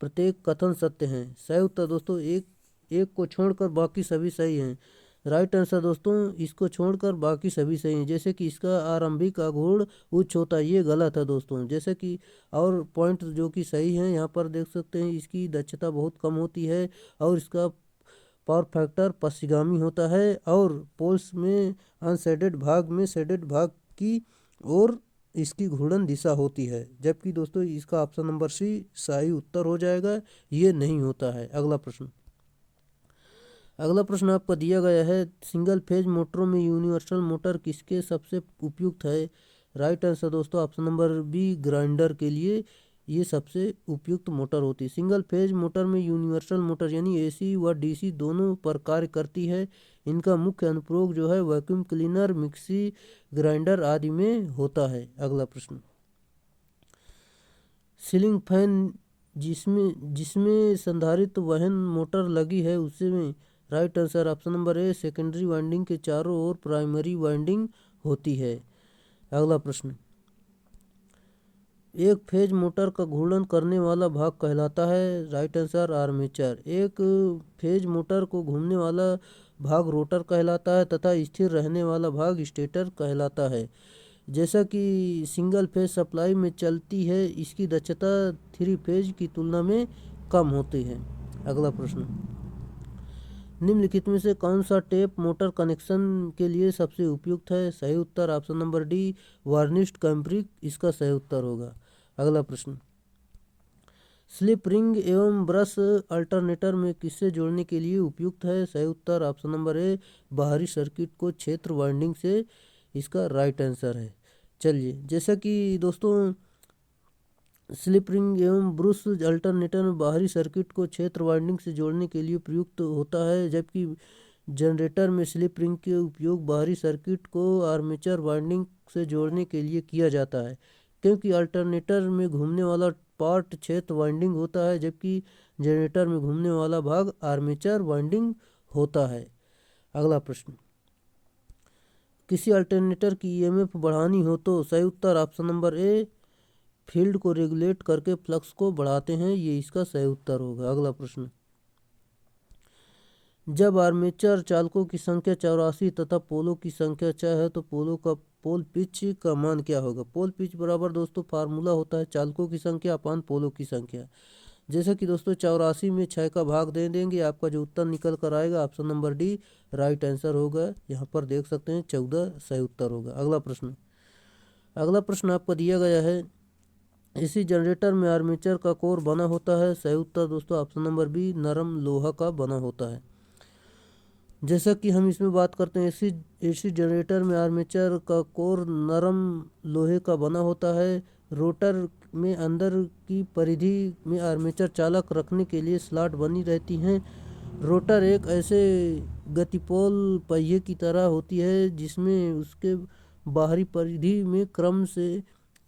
प्रत्येक कथन सत्य है? सही उत्तर दोस्तों एक को छोड़कर बाकी सभी सही हैं। राइट आंसर दोस्तों इसको छोड़कर बाकी सभी सही हैं। जैसे कि इसका आरंभिक आघूर्ण उच्च होता है, ये गलत है दोस्तों। जैसे कि और पॉइंट जो कि सही हैं, यहाँ पर देख सकते हैं, इसकी दक्षता बहुत कम होती है और इसका पावर फैक्टर पश्चिगामी होता है और पोल्स में अनशेडेड भाग में शेडेड भाग की और इसकी घूर्णन दिशा होती है। जबकि दोस्तों इसका ऑप्शन नंबर सी सही उत्तर हो जाएगा, ये नहीं होता है। अगला प्रश्न आपका दिया गया है, सिंगल फेज मोटरों में यूनिवर्सल मोटर किसके सबसे उपयुक्त है? राइट आंसर दोस्तों ऑप्शन नंबर बी ग्राइंडर के लिए ये सबसे उपयुक्त मोटर होती है। सिंगल फेज मोटर में यूनिवर्सल मोटर यानी AC व DC दोनों पर कार्य करती है। इनका मुख्य अनुप्रयोग जो है वैक्यूम क्लीनर, मिक्सी ग्राइंडर आदि में होता है। अगला प्रश्न, सीलिंग फैन जिसमें जिसमें संधारित्र वहन मोटर लगी है उसमें right answer option number a secondary winding के चारों ओर प्राइमरी वाइंडिंग होती है। अगला प्रश्न, एक फेज मोटर का घूर्णन करने वाला भाग कहलाता है। Right answer armature. एक फेज मोटर को घूमने वाला भाग रोटर कहलाता है तथा स्थिर रहने वाला भाग स्टेटर कहलाता है। जैसा कि सिंगल फेज सप्लाई में चलती है इसकी दक्षता थ्री फेज की तुलना में कम होती है। अगला प्रश्न, निम्नलिखित में से कौन सा टेप मोटर कनेक्शन के लिए सबसे उपयुक्त है। सही उत्तर ऑप्शन नंबर डी वार्निश्ड कैम्ब्रिक इसका सही उत्तर होगा। अगला प्रश्न, स्लिप रिंग एवं ब्रश अल्टरनेटर में किससे जोड़ने के लिए उपयुक्त है। सही उत्तर ऑप्शन नंबर ए बाहरी सर्किट को क्षेत्र वाइंडिंग से इसका राइट आंसर है। चलिए, जैसा कि दोस्तों स्लिप रिंग एवं ब्रश अल्टरनेटर में बाहरी सर्किट को क्षेत्र वाइंडिंग से जोड़ने के लिए प्रयुक्त होता है, जबकि जनरेटर में स्लिप रिंग के उपयोग बाहरी सर्किट को आर्मेचर वाइंडिंग से जोड़ने के लिए किया जाता है, क्योंकि अल्टरनेटर में घूमने वाला पार्ट क्षेत्र वाइंडिंग होता है जबकि जनरेटर में घूमने वाला भाग आर्मेचर वाइंडिंग होता है। अगला प्रश्न, किसी अल्टरनेटर की ईएमएफ बढ़ानी हो तो सही उत्तर ऑप्शन नंबर ए फील्ड को रेगुलेट करके फ्लक्स को बढ़ाते हैं, ये इसका सही उत्तर होगा। अगला प्रश्न, जब आर्मेचर चालकों की संख्या 84 तथा पोलों की संख्या 6 है तो पोलों का पोल पिच का मान क्या होगा। पोल पिच बराबर दोस्तों फार्मूला होता है चालकों की संख्या अपान पोलों की संख्या। जैसे कि दोस्तों 84 में 6 का भाग दे देंगे, आपका जो उत्तर निकल कर आएगा option number D right answer होगा। यहाँ पर देख सकते हैं 14 सही उत्तर होगा। अगला प्रश्न आपको दिया गया है, इसी जनरेटर में आर्मेचर का कोर बना होता है। सही उत्तर दोस्तों ऑप्शन नंबर बी नरम लोहा का बना होता है। जैसा कि हम इसमें बात करते हैं एसी जनरेटर में आर्मेचर का कोर नरम लोहे का बना होता है। रोटर में अंदर की परिधि में आर्मेचर चालक रखने के लिए स्लॉट बनी रहती हैं। रोटर एक ऐसे गतिपोल पहिए की तरह होती है जिसमें उसके बाहरी परिधि में क्रम से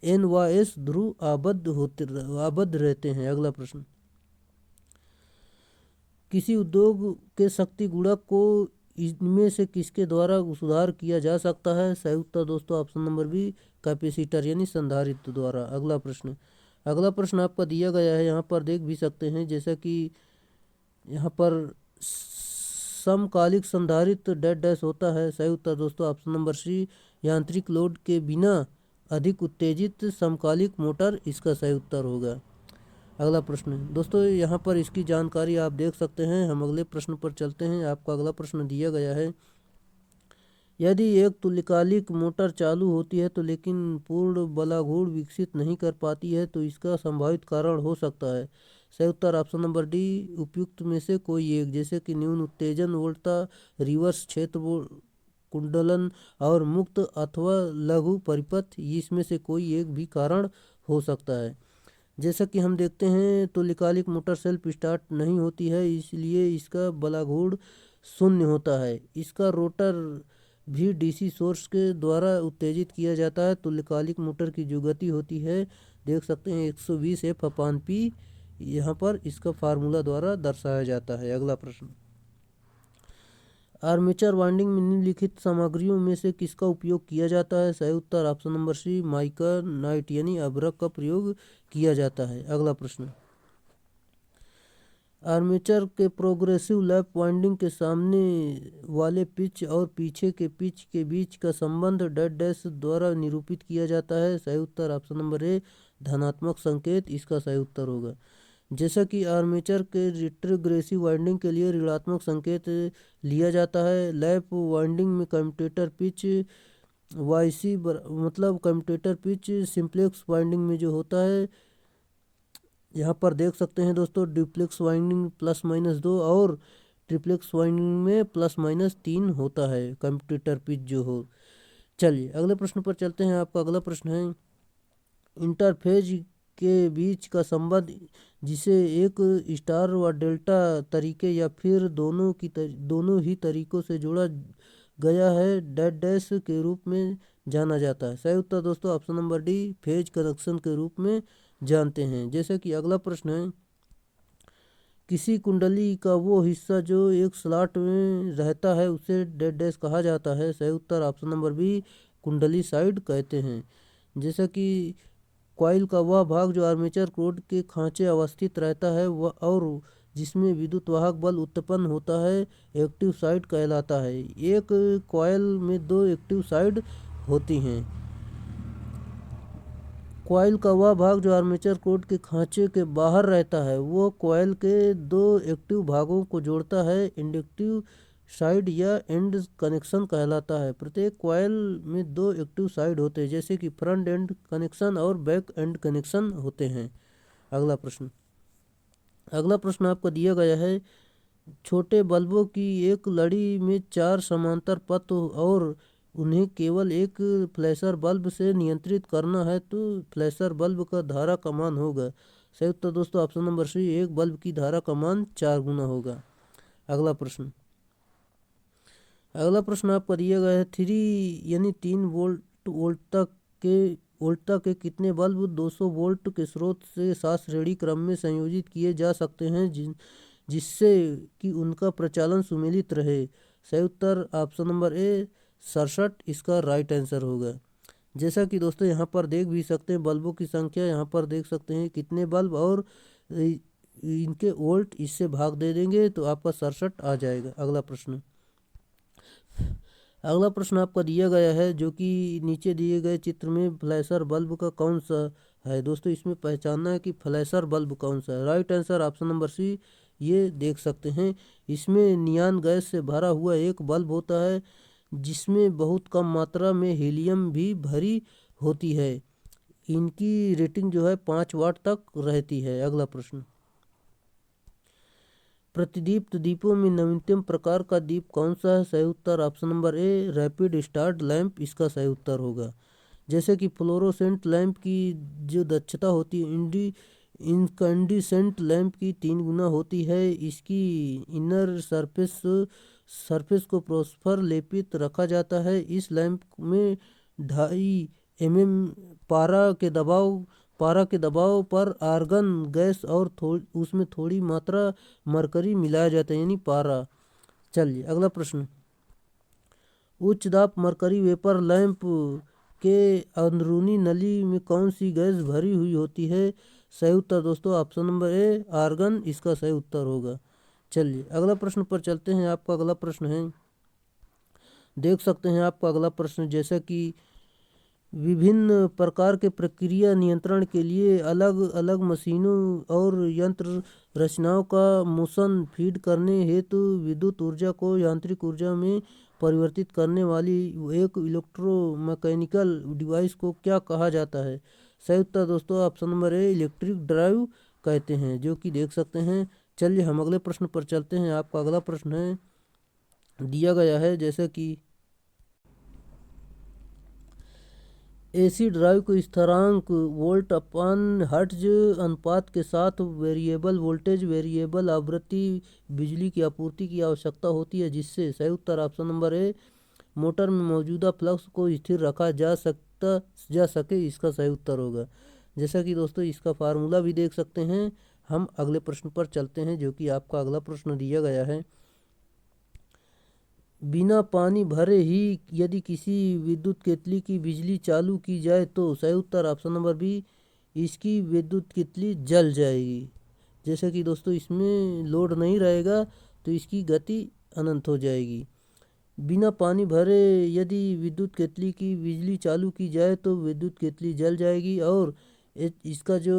एन व एस ध्रुव आबद्ध रहते हैं। अगला प्रश्न, किसी उद्योग के शक्ति गुणक को इनमें से किसके द्वारा सुधार किया जा सकता है। सही उत्तर दोस्तों ऑप्शन नंबर बी कैपेसिटर यानी संधारित्र द्वारा। अगला प्रश्न आपका दिया गया है, यहाँ पर देख भी सकते हैं, जैसा कि यहाँ पर समकालिक संधारित्र डेड डैश होता है। सही उत्तर दोस्तों ऑप्शन नंबर सी यांत्रिक लोड के बिना अधिक उत्तेजित समकालिक मोटर इसका सही उत्तर होगा। अगला प्रश्न दोस्तों यहाँ पर इसकी जानकारी आप देख सकते हैं। हम अगले प्रश्न पर चलते हैं। आपका अगला प्रश्न दिया गया है, यदि एक तुल्यकालिक मोटर चालू होती है तो लेकिन पूर्ण बलाघूर्ण विकसित नहीं कर पाती है तो इसका संभावित कारण हो सकता है। सही उत्तर ऑप्शन नंबर डी उपयुक्त में से कोई एक, जैसे कि न्यून उत्तेजन वोल्टता, रिवर्स क्षेत्र कुंडलन और मुक्त अथवा लघु परिपथ, इसमें से कोई एक भी कारण हो सकता है। जैसा कि हम देखते हैं तुल्यकालिक मोटर सेल्फ स्टार्ट नहीं होती है, इसलिए इसका बलाघूर्ण शून्य होता है। इसका रोटर भी डीसी सोर्स के द्वारा उत्तेजित किया जाता है। तुल्यकालिक मोटर की जो गति होती है देख सकते हैं 120 F/P, यहाँ पर इसका फार्मूला द्वारा दर्शाया जाता है। अगला प्रश्न, आर्मेचर वाइंडिंग में निम्नलिखित सामग्रियों में से किसका उपयोग किया जाता है। सही उत्तर option number C micanite यानी अभ्रक का प्रयोग किया जाता है। अगला प्रश्न, आर्मेचर के प्रोग्रेसिव लैप वाइंडिंग के सामने वाले पिच और पीछे के पिच के बीच का संबंध डेड डैश द्वारा निरूपित किया जाता है। सही उत्तर ऑप्शन नंबर ए धनात्मक संकेत इसका सही उत्तर होगा। जैसा कि आर्मेचर के रिट्रोग्रेसिव वाइंडिंग के लिए ऋणात्मक संकेत लिया जाता है। लैप वाइंडिंग में कम्यूटेटर पिच वाईसी मतलब कम्यूटेटर पिच सिंप्लेक्स वाइंडिंग में जो होता है, यहाँ पर देख सकते हैं दोस्तों डुप्लेक्स वाइंडिंग +-2 और ट्रिप्लेक्स वाइंडिंग में +-3 होता है कम्यूटेटर पिच जो हो। चलिए अगले प्रश्न पर चलते हैं। आपका अगला प्रश्न है, इंटरफेज के बीच का संबंध जिसे एक स्टार व डेल्टा तरीके या फिर दोनों ही तरीकों से जोड़ा गया है डेड डैश के रूप में जाना जाता है। सही उत्तर दोस्तों option number D phase connection के रूप में जानते हैं। जैसे कि अगला प्रश्न है, किसी कुंडली का वो हिस्सा जो एक स्लॉट में रहता है उसे डेड डैश कहा जाता है। सही उत्तर ऑप्शन नंबर बी, कुंडली साइड कहते हैं। जैसा कि कॉइल का वह भाग जो आर्मेचर कोर के खांचे अवस्थित रहता है वह और जिसमें विद्युत वाहक बल उत्पन्न होता है एक्टिव साइड कहलाता है। एक कॉइल में दो एक्टिव साइड होती हैं। कॉइल का वह भाग जो आर्मेचर कोर के खांचे के बाहर रहता है वो कॉइल के दो एक्टिव भागों को जोड़ता है। इंडक्टिव साइड या एंड कनेक्शन कहलाता है। प्रत्येक कॉइल में दो एक्टिव साइड होते हैं, जैसे कि फ्रंट एंड कनेक्शन और बैक एंड कनेक्शन होते हैं। अगला प्रश्न आपको दिया गया है, छोटे बल्बों की एक लड़ी में 4 समांतर पथ और उन्हें केवल एक फ्लैशर बल्ब से नियंत्रित करना है तो फ्लैशर बल्ब का धारा का मान होगा। सही उत्तर दोस्तों ऑप्शन नंबर सी, एक बल्ब की धारा का मान 4 गुना होगा। अगला प्रश्न आपका दिया गया है, 3 वोल्ट के कितने बल्ब 200 वोल्ट के स्रोत के साथ श्रेणी क्रम में संयोजित किए जा सकते हैं जिससे कि उनका प्रचालन सुमेलित रहे। सही उत्तर ऑप्शन नंबर ए 67 इसका राइट आंसर होगा। जैसा कि दोस्तों यहाँ पर देख भी सकते हैं बल्बों की संख्या, यहाँ पर देख सकते हैं कितने बल्ब और इनके वोल्ट, इससे भाग दे देंगे तो आपका 67 आ जाएगा। अगला प्रश्न आपका दिया गया है जो कि नीचे दिए गए चित्र में फ्लैशर बल्ब का कौन सा है। दोस्तों इसमें पहचानना है कि फ्लैशर बल्ब कौन सा है। Right answer option number C, ये देख सकते हैं इसमें नियान गैस से भरा हुआ एक बल्ब होता है जिसमें बहुत कम मात्रा में हीलियम भी भरी होती है। इनकी रेटिंग जो है 5 वाट तक रहती है। अगला प्रश्न, प्रतिदीप्त दीपों में नवीनतम प्रकार का दीप कौन सा है। सही उत्तर option number A, rapid start lamp इसका सही उत्तर होगा। जैसे कि फ्लोरोसेंट लैंप की जो दक्षता होती है इनकैंडिसेंट लैंप की 3 गुना होती है। इसकी इनर सरफेस को प्रोस्फर लेपित रखा जाता है। इस लैंप में 2.5 mm पारा के दबाव पर आर्गन गैस और उसमें थोड़ी मात्रा मरकरी मिलाया जाता है, यानी पारा। चलिए अगला प्रश्न, उच्च दाब मरकरी वेपर लैंप के अंदरूनी नली में कौन सी गैस भरी हुई होती है। सही उत्तर दोस्तों ऑप्शन नंबर ए, आर्गन इसका सही उत्तर होगा। चलिए अगला प्रश्न पर चलते हैं। आपका अगला प्रश्न है, देख सकते हैं आपका अगला प्रश्न, जैसा कि विभिन्न प्रकार के प्रक्रिया नियंत्रण के लिए अलग अलग मशीनों और यंत्र रचनाओं का मोशन फीड करने हेतु विद्युत ऊर्जा को यांत्रिक ऊर्जा में परिवर्तित करने वाली एक इलेक्ट्रोमैकेनिकल डिवाइस को क्या कहा जाता है। सही उत्तर दोस्तों ऑप्शन नंबर ए, इलेक्ट्रिक ड्राइव कहते हैं, जो कि देख सकते हैं। चलिए हम अगले प्रश्न पर चलते हैं। आपका अगला प्रश्न है दिया गया है, जैसे कि एसी ड्राइव को स्थिरांक वोल्ट अपॉन हर्ट्ज अनुपात के साथ वेरिएबल वोल्टेज वेरिएबल आवृत्ति बिजली की आपूर्ति की आवश्यकता होती है, जिससे सही उत्तर ऑप्शन नंबर ए, मोटर में मौजूदा फ्लक्स को स्थिर रखा जा सके इसका सही उत्तर होगा। जैसा कि दोस्तों इसका फार्मूला भी देख सकते हैं। हम अगले प्रश्न पर चलते हैं, जो कि आपका अगला प्रश्न दिया गया है, बिना पानी भरे ही यदि किसी विद्युत केतली की बिजली चालू की जाए तो सही उत्तर ऑप्शन नंबर बी, इसकी विद्युत केतली जल जाएगी। जैसे कि दोस्तों इसमें लोड नहीं रहेगा तो इसकी गति अनंत हो जाएगी। बिना पानी भरे यदि विद्युत केतली की बिजली चालू की जाए तो विद्युत केतली जल जाएगी और इसका जो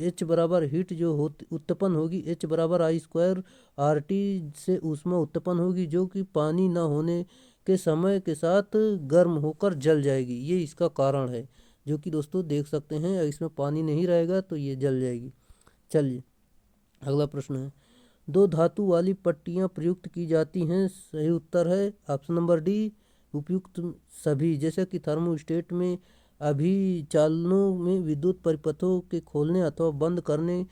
H बराबर हीट जो उत्पन्न होगी, H बराबर I² RT से ऊष्मा उत्पन्न होगी, जो कि पानी न होने के समय के साथ गर्म होकर जल जाएगी। ये इसका कारण है, जो कि दोस्तों देख सकते हैं इसमें पानी नहीं रहेगा तो ये जल जाएगी। चलिए अगला प्रश्न है, 2 धातु वाली पट्टियाँ प्रयुक्त की जाती हैं। सही उत्तर है ऑप्शन नंबर डी, उपयुक्त सभी। जैसे कि थर्मोस्टेट में अभिचालनों में विद्युत परिपथों के खोलने अथवा बंद करने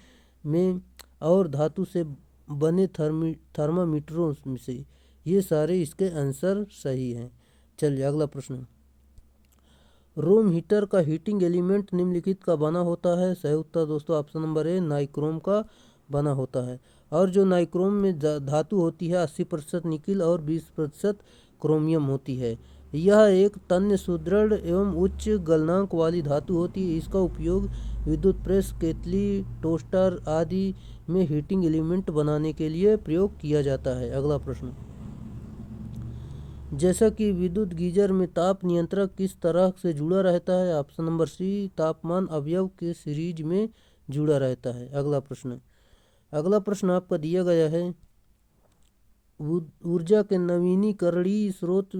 में और धातु से बने थर्मामीटरों से, ये सारे इसके आंसर सही हैं। चलिए अगला प्रश्न, रूम हीटर का हीटिंग एलिमेंट निम्नलिखित का बना होता है। सही उत्तर दोस्तों ऑप्शन नंबर ए नाइक्रोम का बना होता है। और जो नाइक्रोम में धातु होती है 80% निकिल और 20% क्रोमियम होती है। यह एक तन्य सुदृढ़ एवं उच्च गलनांक वाली धातु होती है। इसका उपयोग विद्युत प्रेस, केतली, टोस्टर आदि में हीटिंग एलिमेंट बनाने के लिए प्रयोग किया जाता है। अगला प्रश्न, जैसा कि विद्युत गीजर में ताप नियंत्रक किस तरह से जुड़ा रहता है। ऑप्शन नंबर सी तापमान अवयव के सीरीज में जुड़ा रहता है। अगला प्रश्न आपका दिया गया है, ऊर्जा के नवीनीकरणीय स्रोत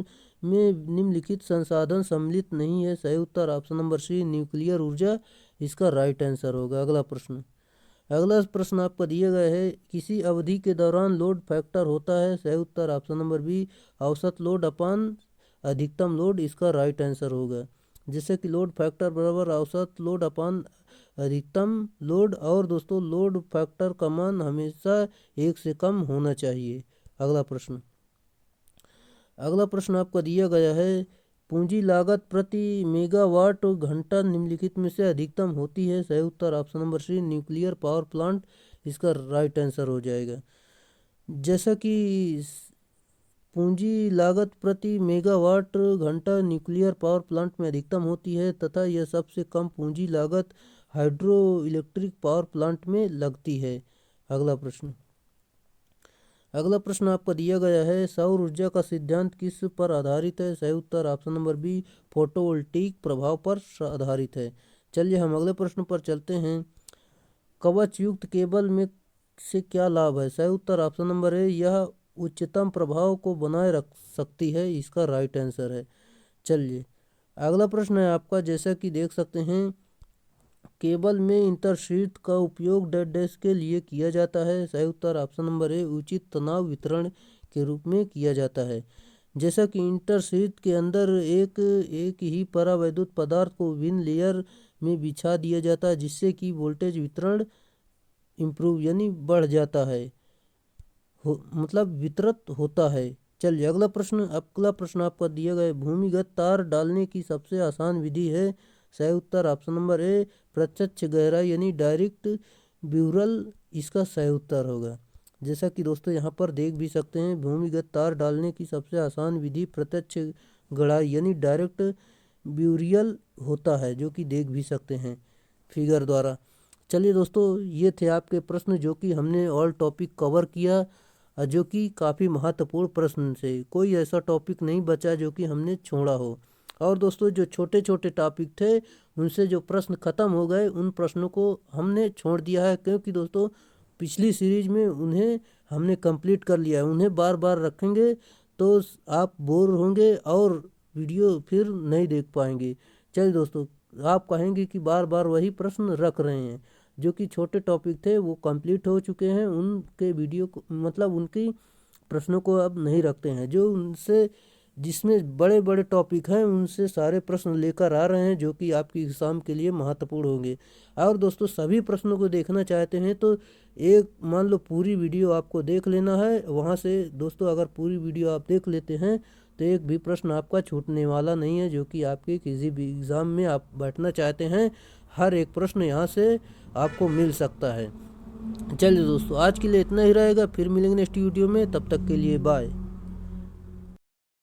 में निम्नलिखित संसाधन सम्मिलित नहीं है। सही उत्तर ऑप्शन नंबर सी न्यूक्लियर ऊर्जा इसका राइट आंसर होगा। अगला प्रश्न आपका दिया गया है, किसी अवधि के दौरान लोड फैक्टर होता है। सही उत्तर ऑप्शन नंबर बी औसत लोड अपान अधिकतम लोड इसका राइट आंसर होगा। जैसे कि लोड फैक्टर बराबर औसत लोड अपान अधिकतम लोड, और दोस्तों लोड फैक्टर का मान हमेशा 1 से कम होना चाहिए। अगला प्रश्न आपका दिया गया है, पूंजी लागत प्रति मेगावाट घंटा निम्नलिखित में से अधिकतम होती है। सही उत्तर option number C nuclear power plant इसका राइट आंसर हो जाएगा। जैसा कि पूंजी लागत प्रति मेगावाट घंटा न्यूक्लियर पावर प्लांट में अधिकतम होती है तथा यह सबसे कम पूंजी लागत हाइड्रो इलेक्ट्रिक पावर प्लांट में लगती है। अगला प्रश्न आपका दिया गया है, सौर ऊर्जा का सिद्धांत किस पर आधारित है। सही उत्तर ऑप्शन नंबर बी फोटोवोल्टिक प्रभाव पर आधारित है। चलिए हम अगले प्रश्न पर चलते हैं, कवच युक्त केबल में से क्या लाभ है। सही उत्तर ऑप्शन नंबर ए यह उच्चतम प्रभाव को बनाए रख सकती है इसका राइट आंसर है। चलिए अगला प्रश्न है आपका, जैसा कि देख सकते हैं, केबल में इंटरशीथ का उपयोग डेड डैश के लिए किया जाता है। सही उत्तर ऑप्शन नंबर ए उचित तनाव वितरण के रूप में किया जाता है। जैसा कि इंटरशीथ के अंदर एक ही परावैद्युत पदार्थ को विभिन्न लेयर में बिछा दिया जाता है, जिससे कि वोल्टेज वितरण इम्प्रूव यानी बढ़ जाता है, मतलब वितरित होता है। चलिए अगला प्रश्न आपका दिया गया, भूमिगत तार डालने की सबसे आसान विधि है। सही उत्तर ऑप्शन नंबर ए प्रत्यक्ष गहराई यानी डायरेक्ट ब्यूरल इसका सही उत्तर होगा। जैसा कि दोस्तों यहाँ पर देख भी सकते हैं, भूमिगत तार डालने की सबसे आसान विधि प्रत्यक्ष गहराई यानी डायरेक्ट ब्यूरियल होता है, जो कि देख भी सकते हैं फिगर द्वारा। चलिए दोस्तों ये थे आपके प्रश्न जो कि हमने ऑल टॉपिक कवर किया, जो कि काफ़ी महत्वपूर्ण प्रश्न से कोई ऐसा टॉपिक नहीं बचा जो कि हमने छोड़ा हो। और दोस्तों जो छोटे छोटे टॉपिक थे उनसे जो प्रश्न ख़त्म हो गए उन प्रश्नों को हमने छोड़ दिया है, क्योंकि दोस्तों पिछली सीरीज में उन्हें हमने कंप्लीट कर लिया है। उन्हें बार बार रखेंगे तो आप बोर होंगे और वीडियो फिर नहीं देख पाएंगे। चलिए दोस्तों आप कहेंगे कि बार बार वही प्रश्न रख रहे हैं, जो कि छोटे टॉपिक थे वो कंप्लीट हो चुके हैं, उनके वीडियो को मतलब उनकी प्रश्नों को अब नहीं रखते हैं। जो उनसे जिसमें बड़े बड़े टॉपिक हैं उनसे सारे प्रश्न लेकर आ रहे हैं, जो कि आपकी एग्ज़ाम के लिए महत्वपूर्ण होंगे। और दोस्तों सभी प्रश्नों को देखना चाहते हैं तो एक मान लो पूरी वीडियो आपको देख लेना है। वहाँ से दोस्तों अगर पूरी वीडियो आप देख लेते हैं तो एक भी प्रश्न आपका छूटने वाला नहीं है, जो कि आपके किसी भी एग्ज़ाम में आप बैठना चाहते हैं हर एक प्रश्न यहाँ से आपको मिल सकता है। चलिए दोस्तों आज के लिए इतना ही रहेगा, फिर मिलेंगे नेक्स्ट वीडियो में, तब तक के लिए बाय।